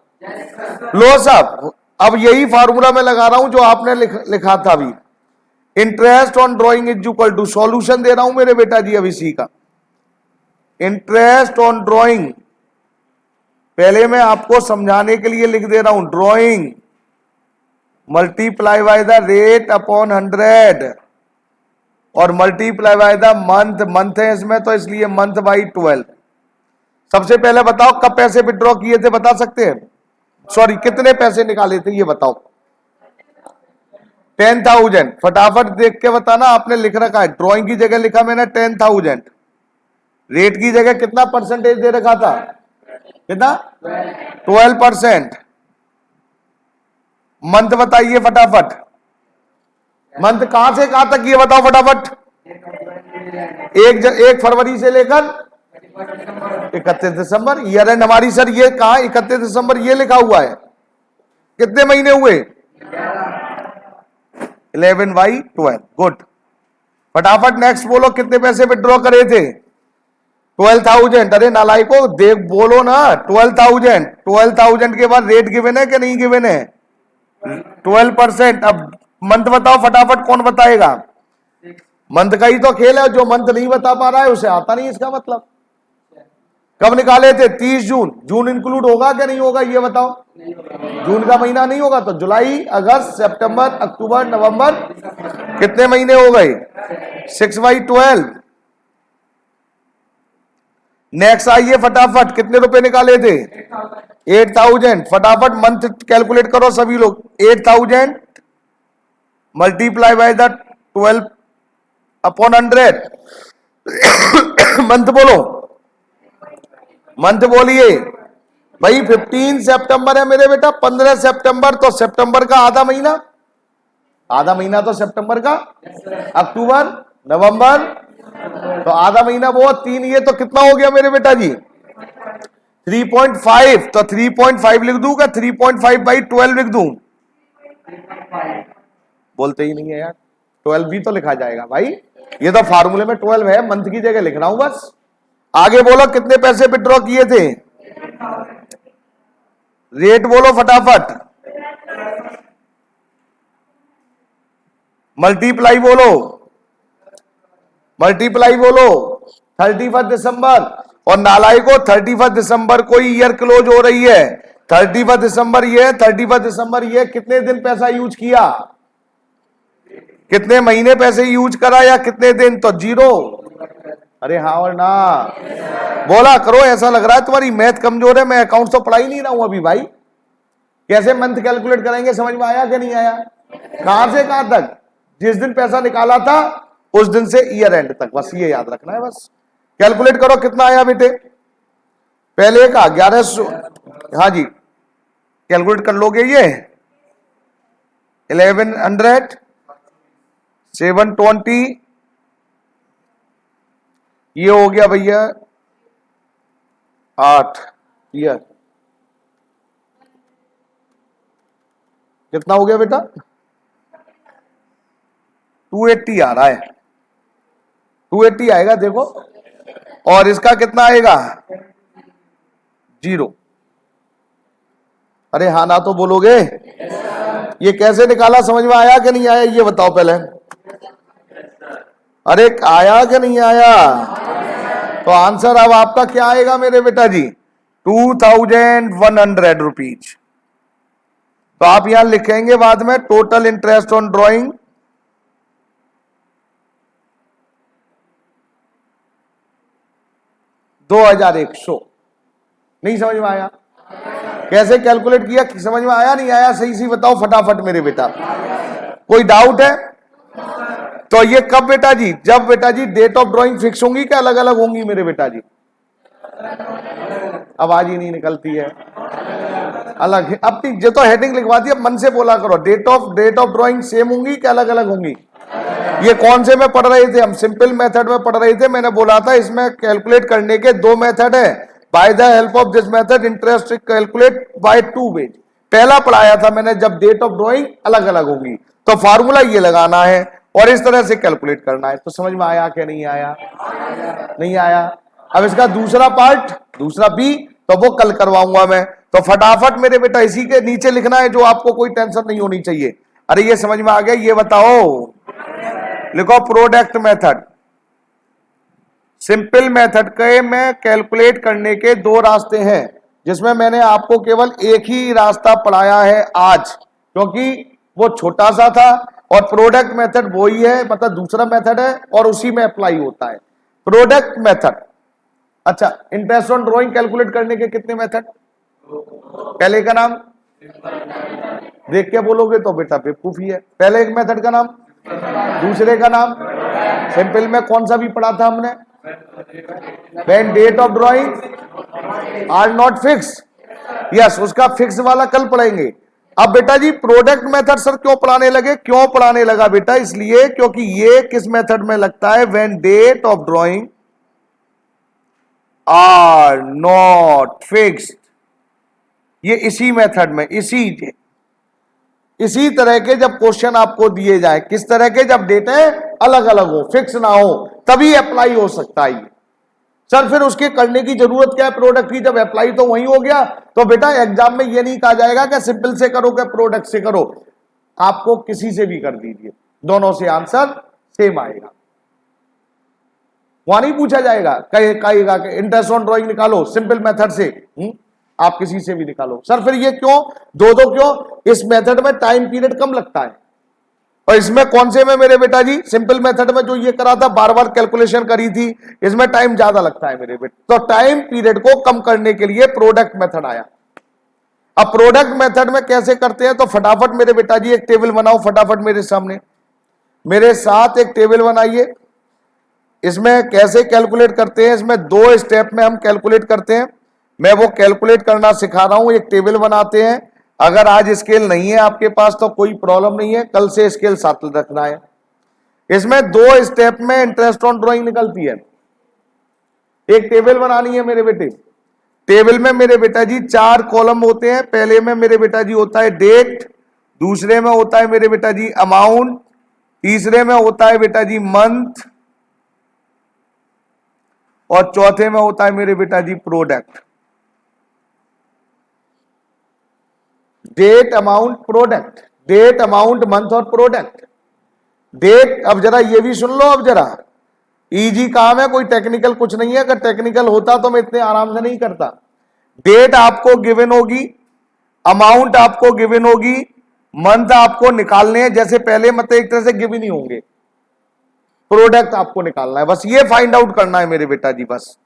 लो साहब, अब यही फार्मूला मैं लगा रहा हूं जो आपने लिखा था अभी। Interest on drawing is equal to, solution दे रहा हूं मेरे बेटा जी अब इसी का। इंटरेस्ट ऑन ड्राइंग, पहले मैं आपको समझाने के लिए लिख दे रहा हूं, drawing multiply by the rate upon 100 और multiply by the month, month है इसमें तो इसलिए मंथ बाई 12। सबसे पहले बताओ कब पैसे विड्रॉ किए थे, बता सकते हैं? सॉरी, कितने पैसे निकाले थे ये बताओ? 10,000। फटाफट देख के बताना, आपने लिख रखा है, ड्राइंग की जगह लिखा मैंने 10,000, रेट की जगह कितना परसेंटेज दे रखा था? कितना? 12%। मंथ बताइए फटाफट, मंथ कहां से कहां तक ये बताओ फटाफट? 1 फरवरी से लेकर 31 दिसंबर। ईयर एंड हमारी सर ये कहा 31 दिसंबर ये लिखा हुआ है। कितने महीने हुए? 11/12। गुड। फटाफट नेक्स्ट बोलो, कितने पैसे विड्रॉ करे थे? 12,000। अरे नालायको देख बोलो ना, 12,000। 12,000 के बाद रेट गिवन है कि नहीं गिवन है? 12%। अब मंथ बताओ फटाफट, कौन बताएगा? मंथ का ही तो खेल है, जो मंथ नहीं बता पा रहा है उसे आता नहीं इसका मतलब। कब निकाले थे? 30 जून। जून इंक्लूड होगा क्या नहीं होगा ये बताओ? जून का महीना नहीं होगा तो जुलाई, अगस्त, सितंबर, अक्टूबर, नवंबर, कितने महीने हो गए? 6/12। नेक्स्ट आइए फटाफट, कितने रुपए निकाले थे? 8,000। फटाफट मंथ कैलकुलेट करो सभी लोग। 8,000 multiply by the 12 upon 100। Month बोलो, मंथ बोलिए भाई। 15 सितंबर है मेरे बेटा, 15 सितंबर तो सितंबर का आधा महीना, आधा महीना तो सितंबर का, अक्टूबर, नवंबर, तो आधा महीना वो 3, ये तो कितना हो गया मेरे बेटा जी? 3.5। तो 3.5 लिख दूंगा, 3.5/12 लिख दूं? बोलते ही नहीं है यार, 12 भी तो लिखा जाएगा भाई। ये तो फार्मूले में 12 है, मंथ की जगह लिख रहा हूं बस। आगे बोलो, कितने पैसे विड्रॉ किए थे? रेट बोलो फटाफट, मल्टीप्लाई बोलो, मल्टीप्लाई बोलो। 31 दिसंबर, और नालायको 31 दिसंबर को ही ईयर क्लोज हो रही है। 31 दिसंबर ये, 31 दिसंबर ये, कितने दिन पैसा यूज किया? कितने महीने पैसे यूज करा या कितने दिन? तो 0। अरे हाँ और ना? बोला करो, ऐसा लग रहा है तुम्हारी मैथ कमजोर है। मैं अकाउंट तो पढ़ा ही नहीं रहा हूं अभी भाई। कैसे मंथ कैलकुलेट करेंगे, समझ में आया कि नहीं आया? कहां से कहां तक? जिस दिन पैसा निकाला था उस दिन से ईयर एंड तक, बस ये याद रखना है बस। कैलकुलेट करो कितना आया बेटे। पहले का 1100, हाँ जी कैलकुलेट कर लोगे ये। 1100, 720, ये हो गया भैया 8 ईयर। कितना हो गया बेटा? 280 आ रहा है, 280 आएगा देखो। और इसका कितना आएगा? 0। अरे हाँ ना तो बोलोगे। ये कैसे निकाला, समझ में आया कि नहीं आया ये बताओ पहले। अरे आया कि नहीं आया? तो आंसर अब आपका क्या आएगा मेरे बेटा जी? 2,100 रुपीज। तो आप यहां लिखेंगे बाद में, टोटल इंटरेस्ट ऑन ड्राइंग 2,100। नहीं समझ में आया? कैसे कैलकुलेट किया, समझ में आया नहीं आया, सही सी बताओ फटाफट मेरे बेटा, कोई डाउट है? तो ये कब बेटा जी, जब बेटा जी डेट ऑफ ड्राइंग फिक्स होंगी क्या अलग अलग होंगी मेरे बेटा जी? आवाज ही नहीं निकलती है, अलग है। अब ये तो हेडिंग लिखवा दी, अब मन से बोला करो, डेट ऑफ ड्राइंग सेम होंगी क्या अलग अलग होंगी? ये कौन से में पढ़ रहे थे हम? सिंपल मेथड में पढ़ रहे थे। मैंने बोला था इसमें कैलकुलेट करने के दो मेथड है। By the help of this method interest calculate by two ways. पहला पढ़ाया था मैंने जब डेट ऑफ ड्राइंग अलग अलग होगी, तो फार्मूला ये लगाना है और इस तरह से कैलकुलेट करना है। तो समझ में आया क्या नहीं आया? नहीं आया। अब इसका दूसरा पार्ट, दूसरा बी, तो वो कल करवाऊंगा मैं। तो फटाफट मेरे बेटा इसी के नीचे लिखना है, जो आपको कोई टेंशन नहीं होनी चाहिए। अरे ये समझ में आ गया? ये बताओ, लिखो प्रोडक्ट मेथड। सिंपल मेथड के में कैलकुलेट करने के दो रास्ते हैं, जिसमें मैंने आपको केवल एक ही रास्ता पढ़ाया है आज, क्योंकि वो छोटा सा था। और प्रोडक्ट मेथड वही है, मतलब दूसरा मेथड है और उसी में अप्लाई होता है प्रोडक्ट मेथड। अच्छा, इंटरेस्ट ऑन ड्राइंग कैलकुलेट करने के कितने मेथड? पहले का नाम देख के बोलोगे तो बेटा बेवकूफी है। पहले एक मेथड का नाम, दूसरे का नाम। सिंपल में कौन सा भी पढ़ा था हमने? When date of drawing are not fix, yes, उसका फिक्स वाला कल पढ़ेंगे। अब बेटा जी प्रोडक्ट मेथड सर क्यों पढ़ाने लगे? क्यों पढ़ाने लगा बेटा? इसलिए क्योंकि ये किस मेथड में लगता है? When date of drawing are not fixed. ये इसी मेथड में, इसी तरह के जब क्वेश्चन आपको दिए जाए, किस तरह के? जब डेटे अलग अलग हो, फिक्स ना हो, तभी अप्लाई हो सकता है ये। सर फिर उसके करने की जरूरत क्या है प्रोडक्ट की? जब अप्लाई तो वही हो गया। तो बेटा एग्जाम में ये नहीं कहा जाएगा कि सिंपल से करो कि प्रोडक्ट से करो, आपको किसी से भी कर दीजिए, दोनों से आंसर सेम आएगा। वहां नहीं पूछा जाएगा, कहेगा कि इंटरेस्ट ऑन ड्राइंग निकालो सिंपल मेथड से, आप किसी से भी निकालो। सर फिर ये क्यों दो क्यों? इस मेथड में टाइम पीरियड कम लगता है, और इसमें कौन से में मेरे बेटा जी? सिंपल मेथड में जो ये करा था, बार बार कैलकुलेशन करी थी, इसमें टाइम ज्यादा लगता है मेरे बेटे। तो टाइम पीरियड को कम करने के लिए प्रोडक्ट मेथड आया। अब प्रोडक्ट मेथड में कैसे करते हैं? तो फटाफट मेरे बेटा जी एक टेबल बनाओ, फटाफट मेरे सामने, मेरे साथ एक टेबल बनाइए। इसमें कैसे कैलकुलेट करते हैं? इसमें दो स्टेप में हम कैलकुलेट करते हैं। मैं वो कैलकुलेट करना सिखा रहा हूं। एक टेबल बनाते हैं। अगर आज स्केल नहीं है आपके पास तो कोई प्रॉब्लम नहीं है, कल से स्केल साथ रखना है। इसमें दो स्टेप में इंटरेस्ट ऑन ड्राइंग निकलती है। एक टेबल बनानी है मेरे बेटे। टेबल में मेरे बेटा जी 4 कॉलम होते हैं। पहले में मेरे बेटा जी होता है डेट, दूसरे में होता है मेरे बेटा जी अमाउंट, तीसरे में होता है बेटा जी मंथ, और चौथे में होता है मेरे बेटा जी product. Date, amount, product, date, amount, month और प्रोडक्ट। डेट, अब जरा ये भी सुन लो, अब जरा इजी काम है, कोई टेक्निकल कुछ नहीं है। अगर टेक्निकल होता तो मैं इतने आराम से नहीं करता। डेट आपको गिवन होगी, अमाउंट आपको गिवन होगी, मंथ आपको निकालने हैं, जैसे पहले मतलब एक तरह से गिवन ही होंगे। प्रोडक्ट आपको निकालना है, बस ये फाइंड आउट करना है मेरे बेटा जी। बस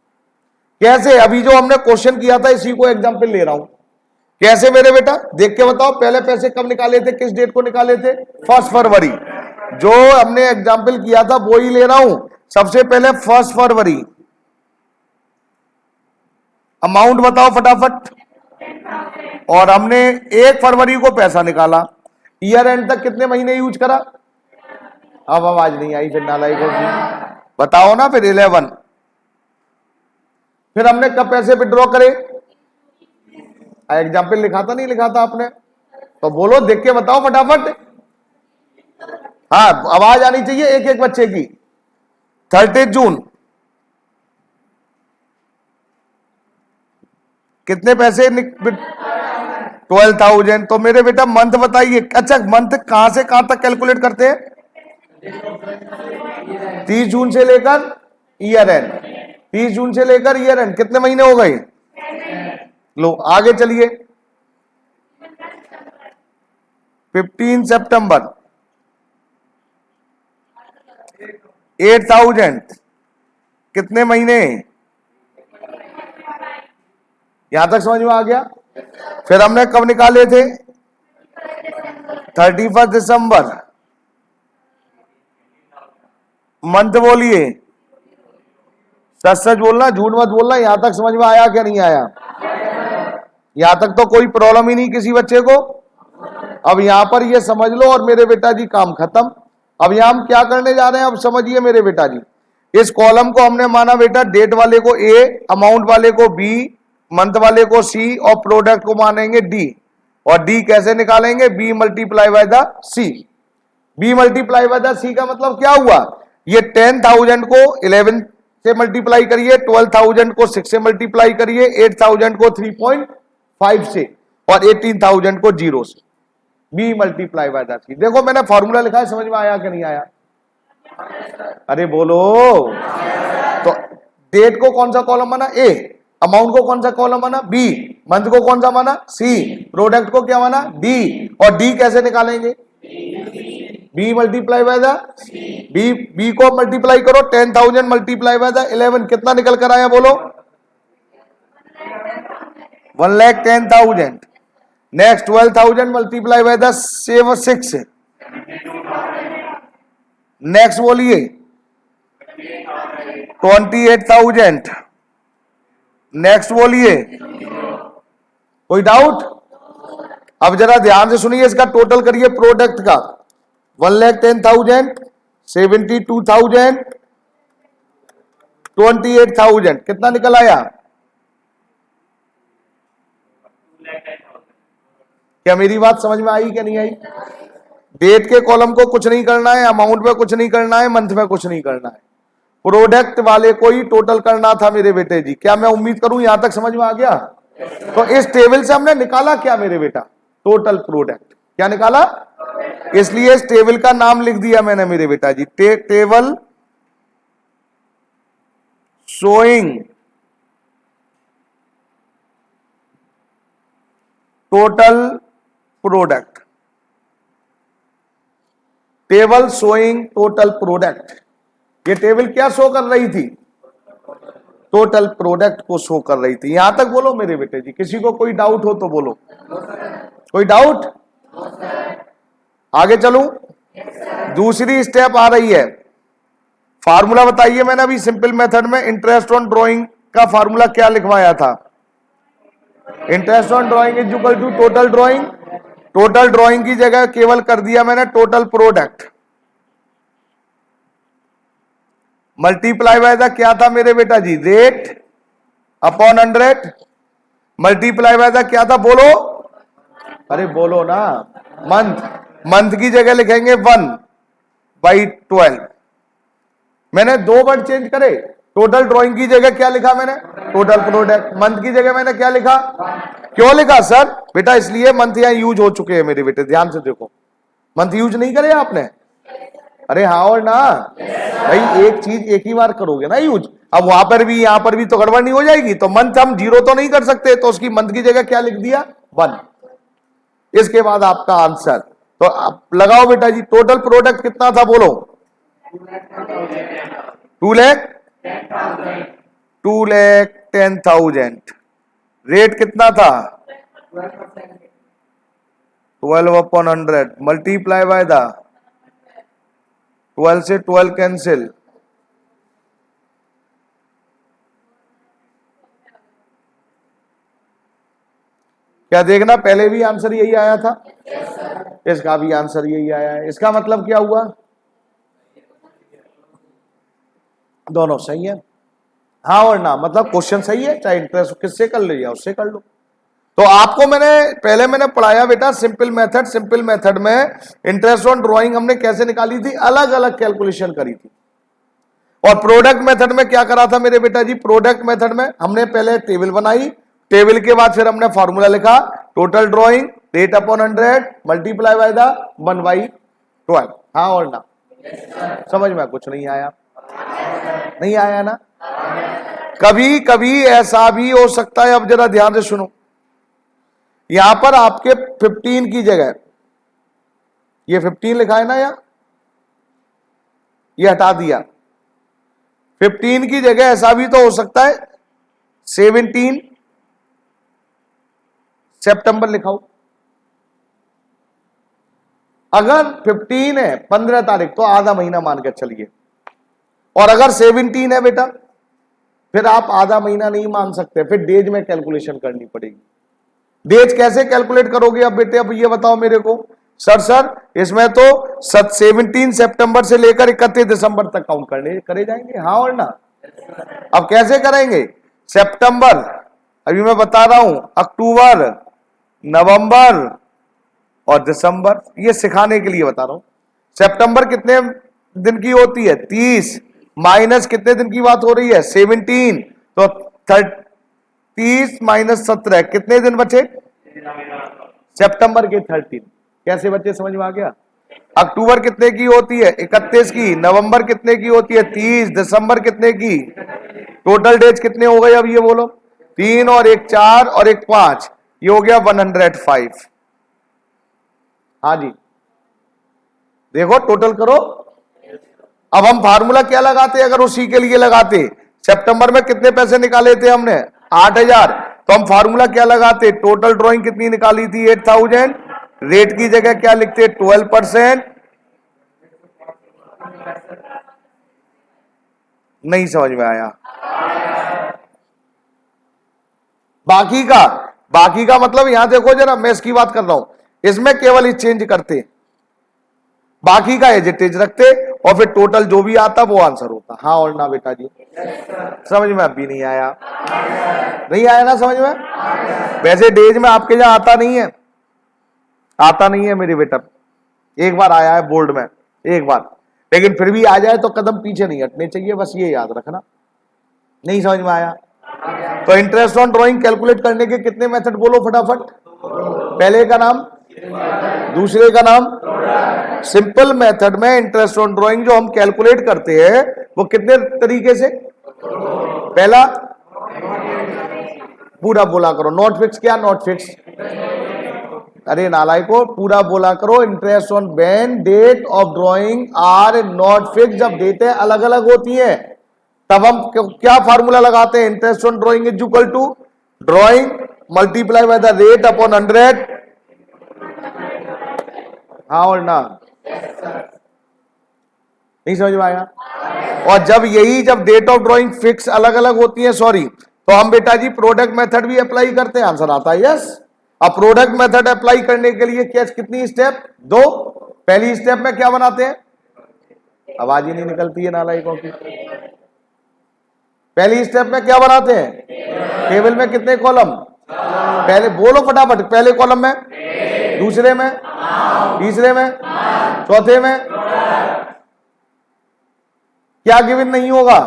कैसे? अभी जो हमने क्वेश्चन किया था इसी को एग्जांपल ले रहा हूं। कैसे मेरे बेटा? देख के बताओ, पहले पैसे कब निकाले थे, किस डेट को निकाले थे? 1 फरवरी। जो हमने एग्जाम्पल किया था वो ही ले रहा हूं। सबसे पहले 1 फरवरी। अमाउंट बताओ फटाफट। और हमने 1 फरवरी को पैसा निकाला। ईयर एंड तक कितने महीने यूज करा? अब आवाज नहीं आई, फिर नालायक होगी, बताओ ना। फिर 11। फिर हमने कब पैसे विड्रॉ करे? एग्जाम्पल लिखा था नहीं लिखा था आपने? तो बोलो, देख के बताओ फटाफट। हाँ, आवाज आनी चाहिए एक एक बच्चे की। 30 जून। कितने पैसे? 12,000। तो मेरे बेटा मंथ बताइए। अच्छा, मंथ कहां से कहां तक कैलकुलेट करते हैं? 30 जून से लेकर ईयर एंड। 30 जून से लेकर ईयर एंड कितने महीने हो गए? लो आगे चलिए। 15 सितंबर 8,000 कितने महीने? यहां तक समझ में आ गया? फिर हमने कब निकाले थे? 31 दिसंबर। मंथ बोलिए, सच सच बोलना, झूठ मत बोलना। यहां तक समझ में आया क्या नहीं आया? यहां तक तो कोई प्रॉब्लम ही नहीं किसी बच्चे को। अब यहां पर ये समझ लो और मेरे बेटा जी काम खत्म। अब यहां हम क्या करने जा रहे हैं, अब समझिए मेरे बेटा जी। इस कॉलम को हमने माना बेटा डेट वाले को ए, अमाउंट वाले को बी, मंथ वाले को सी और प्रोडक्ट को मानेंगे डी। और डी कैसे निकालेंगे? B multiply by the C. B multiply by the C का मतलब क्या हुआ? ये 10,000 को 11 से मल्टीप्लाई करिए, 12,000 को 6 से मल्टीप्लाई करिए, 8,000 को 3.5 से और 18,000 को 0 से। बी मल्टीप्लाई बाय द सी। देखो मैंने फॉर्मूला लिखा है, समझ में आया कि नहीं आया? अरे बोलो। तो डेट को कौन सा कॉलम माना? ए। अमाउंट को कौन सा कॉलम माना? बी। मंथ को कौन सा माना? सी। प्रोडक्ट को क्या माना? डी। और डी कैसे निकालेंगे? B multiply by the B को मल्टीप्लाई करो, 10,000 मल्टीप्लाई बाय द 11 कितना निकल कर आया बोलो? 1,10,000। Next 12,000 multiply by the 6। Next बोलिए 28,000। नेक्स्ट बोलिए, कोई डाउट? अब जरा ध्यान से सुनिए, इसका टोटल करिए प्रोडक्ट का। 1,10,000, 72,000, 28,000 कितना निकल आया? क्या मेरी बात समझ में आई क्या नहीं आई? डेट के कॉलम को कुछ नहीं करना है, अमाउंट में कुछ नहीं करना है, मंथ में कुछ नहीं करना है, प्रोडक्ट वाले को ही टोटल करना था मेरे बेटे जी। क्या मैं उम्मीद करूं यहां तक समझ में आ गया? तो इस टेबल से हमने निकाला क्या मेरे बेटा? Total product. क्या निकाला? इसलिए इस टेबल का नाम लिख दिया मैंने मेरे बेटा जी, table showing total product. Table showing total product. ये टेबल क्या शो कर रही थी? टोटल प्रोडक्ट को शो कर रही थी। यहां तक बोलो मेरे बेटे जी। किसी को कोई डाउट हो तो बोलो। कोई डाउट? आगे चलूं? दूसरी स्टेप आ रही है। फार्मूला बताइए, मैंने अभी सिंपल मेथड में इंटरेस्ट ऑन ड्राइंग का फार्मूला क्या लिखवाया था? Interest on drawing is equal to total drawing. Total drawing की जगह केवल कर दिया मैंने total product multiply by the क्या था मेरे बेटा जी? Rate upon 100 multiply by the क्या था बोलो? अरे बोलो ना। मंथ। मंथ की जगह लिखेंगे 1/12। मैंने 2 वर्ड चेंज करे। टोटल ड्राइंग की जगह क्या लिखा मैंने? Total product. मंथ की जगह मैंने क्या लिखा? क्यों लिखा सर? बेटा इसलिए मंथ यहां यूज हो चुके हैं मेरे बेटे, ध्यान से देखो। मंथ यूज नहीं करे आपने? अरे हाँ और ना भाई, एक चीज एक ही बार करोगे ना यूज। अब वहां पर भी यहां पर भी तो गड़बड़ नहीं हो जाएगी? तो मंथ हम 0 तो नहीं कर सकते, तो उसकी मंथ की जगह क्या लिख दिया? 1। इसके बाद आपका आंसर। तो आप लगाओ बेटा जी, टोटल प्रोडक्ट कितना था बोलो? 2,10,000। रेट कितना था? 12/100 मल्टीप्लाई बाय द 12 से 12 कैंसिल। क्या देखना, पहले भी आंसर यही आया था, इसका भी आंसर यही आया है। इसका मतलब क्या हुआ? दोनों सही है। हाँ और ना, मतलब क्वेश्चन सही है, चाहे इंटरेस्ट किससे कर लो या उससे कर लो। तो आपको मैंने पढ़ाया बेटा सिंपल मेथड। सिंपल मेथड में इंटरेस्ट ऑन ड्राइंग हमने कैसे निकाली थी? अलग अलग कैलकुलेशन करी थी। और प्रोडक्ट मेथड में क्या करा था मेरे बेटा जी? प्रोडक्ट मेथड में हमने पहले टेबल बनाई, टेबल के बाद फिर हमने फॉर्मूला लिखा, total drawing rate upon 100 multiply by the 1/12। हाँ और ना? समझ में कुछ नहीं आया? नहीं आया ना? कभी कभी ऐसा भी हो सकता है, अब जरा ध्यान से सुनो। यहां पर आपके 15 की जगह ये 15 लिखा है ना, या ये हटा दिया। 15 की जगह ऐसा भी तो हो सकता है 17, सितंबर लिखाओ। अगर 15 है 15 तारीख तो आधा महीना मान के चलिए, और अगर 17 है बेटा फिर आप आधा महीना नहीं मान सकते, फिर डेज में कैलकुलेशन करनी पड़ेगी। डेज कैसे कैलकुलेट करोगे अब बेटे, अब ये बताओ मेरे को। सर इसमें तो 17 सितंबर से लेकर 31 दिसंबर तक काउंट करे जाएंगे, हाँ और ना। अब कैसे करेंगे, सितंबर अभी मैं बता रहा हूं, अक्टूबर, नवंबर और दिसंबर, ये सिखाने के लिए बता रहा हूं। सितंबर कितने दिन की होती है 30, माइनस कितने दिन की बात हो रही है 17, तो 30 माइनस 17 कितने दिन बचे, सितंबर के 13। कैसे बच्चे समझ में आ गया। अक्टूबर कितने की होती है 31 की, नवंबर कितने की होती है 30, दिसंबर कितने की, टोटल डेज कितने हो गए अब ये बोलो, 3 और 1 4 और 1 5, ये हो गया 105। हाँ जी देखो टोटल करो। अब हम फार्मूला क्या लगाते, अगर उसी के लिए लगाते, सितंबर में कितने पैसे निकाले थे हमने 8000, तो हम फार्मूला क्या लगाते, टोटल ड्राइंग कितनी निकाली थी 8000, रेट की जगह क्या लिखते 12%। नहीं समझ में आया। बाकी का मतलब यहां देखो जरा, मैं इसकी बात कर रहा हूं, इसमें केवल चेंज करते, बाकी का एज इट इज रखते, और फिर टोटल जो भी आता वो आंसर होता। हाँ और ना बेटा जी, समझ में अभी नहीं आया, नहीं आया ना समझ में। वैसे डेज में आपके यहां आता नहीं है मेरे बेटा, एक बार आया है बोर्ड में एक बार, लेकिन फिर भी आ जाए तो कदम पीछे नहीं हटने चाहिए, बस ये याद रखना। नहीं समझ में आया तो इंटरेस्ट ऑन ड्राइंग कैलकुलेट करने के कितने मेथड बोलो फटाफट। पहले का नाम, दूसरे का नाम, सिंपल मेथड में इंटरेस्ट ऑन ड्राइंग जो हम कैलकुलेट करते हैं वो कितने तरीके से, पहला पूरा बोला करो, नॉट फिक्स। क्या नॉट फिक्स, अरे नालायको पूरा बोला करो, interest on when date of drawing are not fix. जब डेटें अलग अलग होती हैं तब हम क्या फार्मूला लगाते हैं, interest on drawing is equal to drawing multiply by the rate upon 100। हाँ और ना, नहीं समझ में आया। और जब डेट ऑफ ड्राइंग फिक्स अलग अलग होती है, सॉरी, तो हम बेटा जी प्रोडक्ट मेथड भी अप्लाई करते हैं, आंसर आता है यस। अब प्रोडक्ट मेथड अप्लाई करने के लिए क्या कितनी स्टेप, 2। पहली स्टेप में क्या बनाते हैं, आवाज ही नहीं निकलती है नालायकों की। पहली स्टेप में क्या बनाते हैं, टेबल में कितने कॉलम, पहले बोलो फटाफट, पहले कॉलम में, दूसरे में, तीसरे में, चौथे में क्या गिवन नहीं होगा,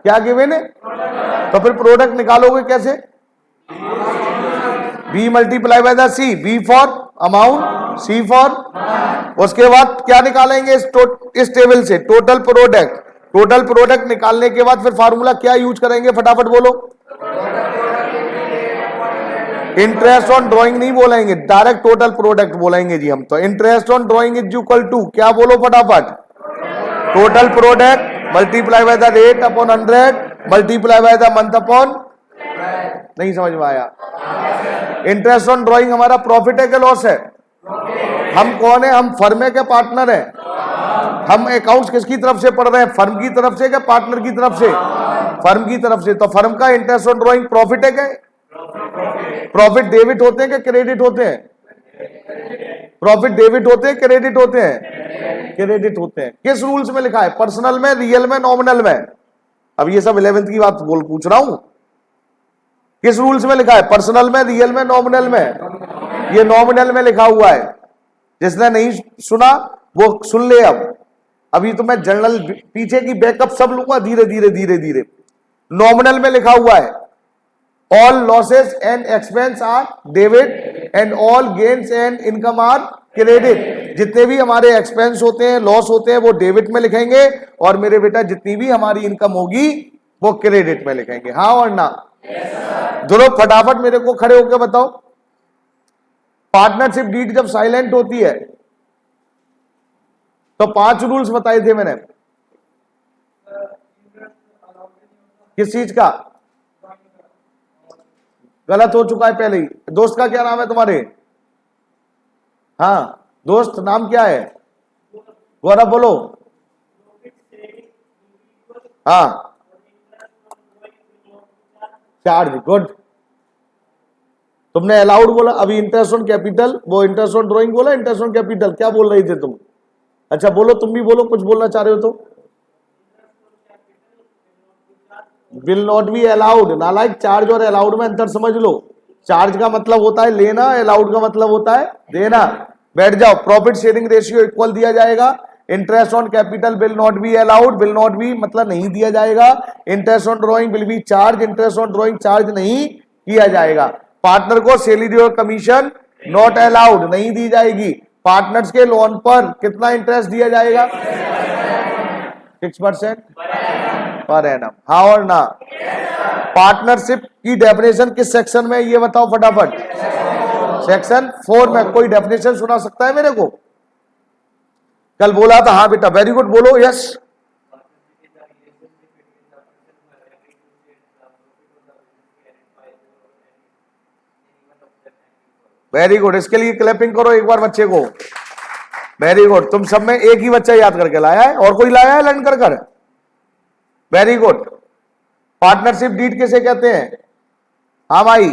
क्या गिवन है, तो फिर प्रोडक्ट निकालोगे कैसे, B multiply by the C, B for amount, C for, उसके बाद क्या निकालेंगे इस टेबल से, टोटल प्रोडक्ट। टोटल प्रोडक्ट निकालने के बाद फिर फार्मूला क्या यूज करेंगे फटाफट बोलो, इंटरेस्ट ऑन ड्राइंग नहीं बोलेंगे, डायरेक्ट टोटल प्रोडक्ट बोलेंगे जी हम तो। Interest on drawing is equal to क्या बोलो फटाफट, total product multiply by the rate upon 100 multiply by the month upon, नहीं समझ में आया। इंटरेस्ट ऑन ड्राइंग हमारा प्रॉफिट है कि लॉस है, हम कौन है, हम फर्म के पार्टनर हैं, हम अकाउंट्स किसकी तरफ से पढ़ रहे हैं, फर्म की तरफ से क्या पार्टनर की तरफ से, फर्म की तरफ से। तो फर्म का इंटरेस्ट ऑन ड्राइंग प्रॉफिट है क्या, प्रॉफिट डेबिट होते हैं कि क्रेडिट होते हैं, प्रॉफिट डेबिट होते हैं क्रेडिट होते हैं, क्रेडिट होते हैं। किस रूल्स में लिखा है, पर्सनल में, रियल में, नॉमिनल में। अब ये सब 11th की बात पूछ रहा हूं, किस रूल्स में लिखा है, पर्सनल में, रियल में, नॉमिनल में। ये नॉमिनल में लिखा हुआ है, जिसने नहीं सुना वो सुन ले। अब अभी तो मैं जनरल पीछे की बैकअप सब लूंगा धीरे धीरे धीरे धीरे। नॉमिनल में लिखा हुआ है all losses and expense are debit and all gains and income are credit. जितने भी हमारे एक्सपेंस होते हैं, लॉस होते हैं, वो डेबिट में लिखेंगे, और मेरे बेटा जितनी भी हमारी इनकम होगी वो क्रेडिट में लिखेंगे। हाँ और ना, दोनों फटाफट मेरे को खड़े होकर बताओ। पार्टनरशिप डीड जब साइलेंट होती है तो 5 रूल्स बताए थे मैंने, किस चीज का, गलत हो चुका है पहले ही। दोस्त का क्या नाम है तुम्हारे? हाँ दोस्त, नाम क्या है? गौरव बोलो। हाँ चार्ज, गुड। तुमने अलाउड बोला, अभी इंटरेस्ट ऑन कैपिटल, वो इंटरेस्ट ऑन ड्राइंग बोला, इंटरेस्ट ऑन कैपिटल क्या बोल रही थे तुम? अच्छा बोलो, तुम भी बोलो, कुछ बोलना चाह रहे हो तो। विल नॉट बी अलाउड, नालायक। चार्ज और अलाउड में अंतर समझ लो। चार्ज का मतलब होता है लेना, अलाउड का मतलब होता है देना। बैठ जाओ। प्रॉफिट शेयरिंग रेशियो इक्वल दिया जाएगा। Interest on capital will not be allowed, will not be मतलब नहीं दिया जाएगा। Interest on drawing will be charge, interest on drawing charge नहीं किया जाएगा। पार्टनर को सैलरी और कमीशन नॉट अलाउड, नहीं दी जाएगी। पार्टनर्स के लोन पर कितना इंटरेस्ट दिया जाएगा? 6% पर एनम, हाँ और ना? पार्टनरशिप की डेफिनेशन किस सेक्शन में, ये बताओ फटाफट। सेक्शन 4 में। कोई डेफिनेशन सुना सकता है मेरे को? कल बोला था, हाँ बेटा, वेरी गुड, बोलो यस। वेरी गुड, इसके लिए क्लैपिंग करो एक बार बच्चे को। वेरी गुड, तुम सब में एक ही बच्चा याद करके लाया है, और कोई लाया है लर्न कर कर? Very good. पार्टनरशिप डीड किसे कहते हैं? हाँ भाई,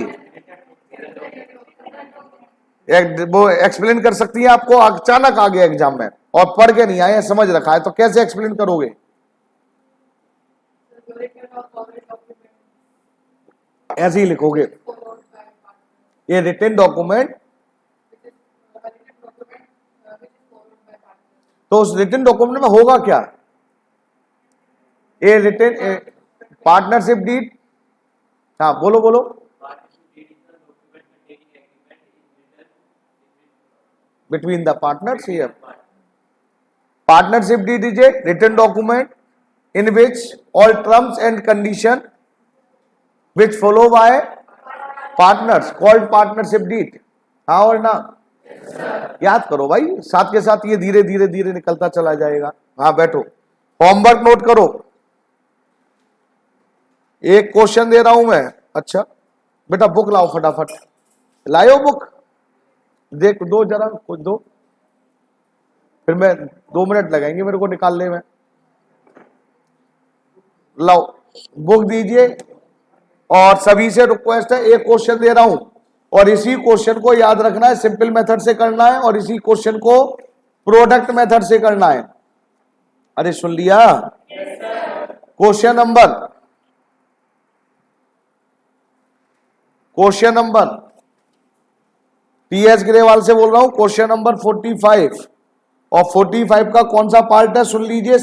वो एक्सप्लेन कर सकती है? आपको अचानक आ गया एग्जाम में और पढ़ के नहीं आए, समझ रखा है, तो कैसे एक्सप्लेन करोगे? ऐसे ही लिखोगे, ये रिटन डॉक्यूमेंट। तो उस रिटन डॉक्यूमेंट में होगा क्या? ए रिटन पार्टनरशिप डीड, हाँ बोलो बोलो। Between the partners here. Partnership deed is a written document in which all terms and condition which follow by partners called partnership deed, हाँ और ना? याद करो भाई, साथ के साथ ये धीरे धीरे धीरे निकलता चला जाएगा। हाँ बैठो, होमवर्क नोट करो। एक क्वेश्चन दे रहा हूं मैं। अच्छा बेटा, बुक लाओ फटाफट। लाओ बुक, देख दो जरा, कुछ दो, फिर मैं 2 मिनट लगाएंगे मेरे को निकालने में। लाओ बुक दीजिए, और सभी से रिक्वेस्ट है, एक क्वेश्चन दे रहा हूं और इसी क्वेश्चन को याद रखना है, सिंपल मेथड से करना है, और इसी क्वेश्चन को प्रोडक्ट मेथड से करना है। अरे सुन लिया? क्वेश्चन नंबर टीएस ग्रेवाल से बोल रहा हूं, क्वेश्चन नंबर 45, और 45 का कौन सा पार्ट है सुन लीजिए।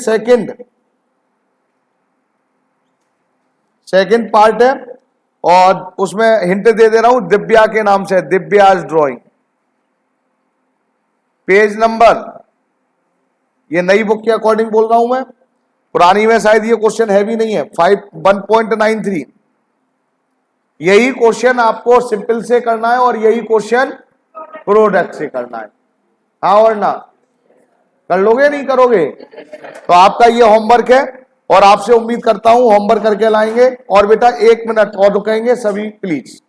सेकंड पार्ट है, और उसमें हिंट दे दे रहा हूं, दिव्या के नाम से, दिव्याज ड्राइंग। पेज नंबर, ये नई बुक के अकॉर्डिंग बोल रहा हूं मैं, पुरानी में शायद ये क्वेश्चन है भी नहीं है। 1.93 यही क्वेश्चन आपको सिंपल से करना है, और यही क्वेश्चन प्रोडक्ट से करना है, हाँ और ना? कर लोगे नहीं करोगे? तो आपका ये होमवर्क है, और आपसे उम्मीद करता हूं होमवर्क करके लाएंगे। और बेटा 1 मिनट और रुकेंगे सभी प्लीज।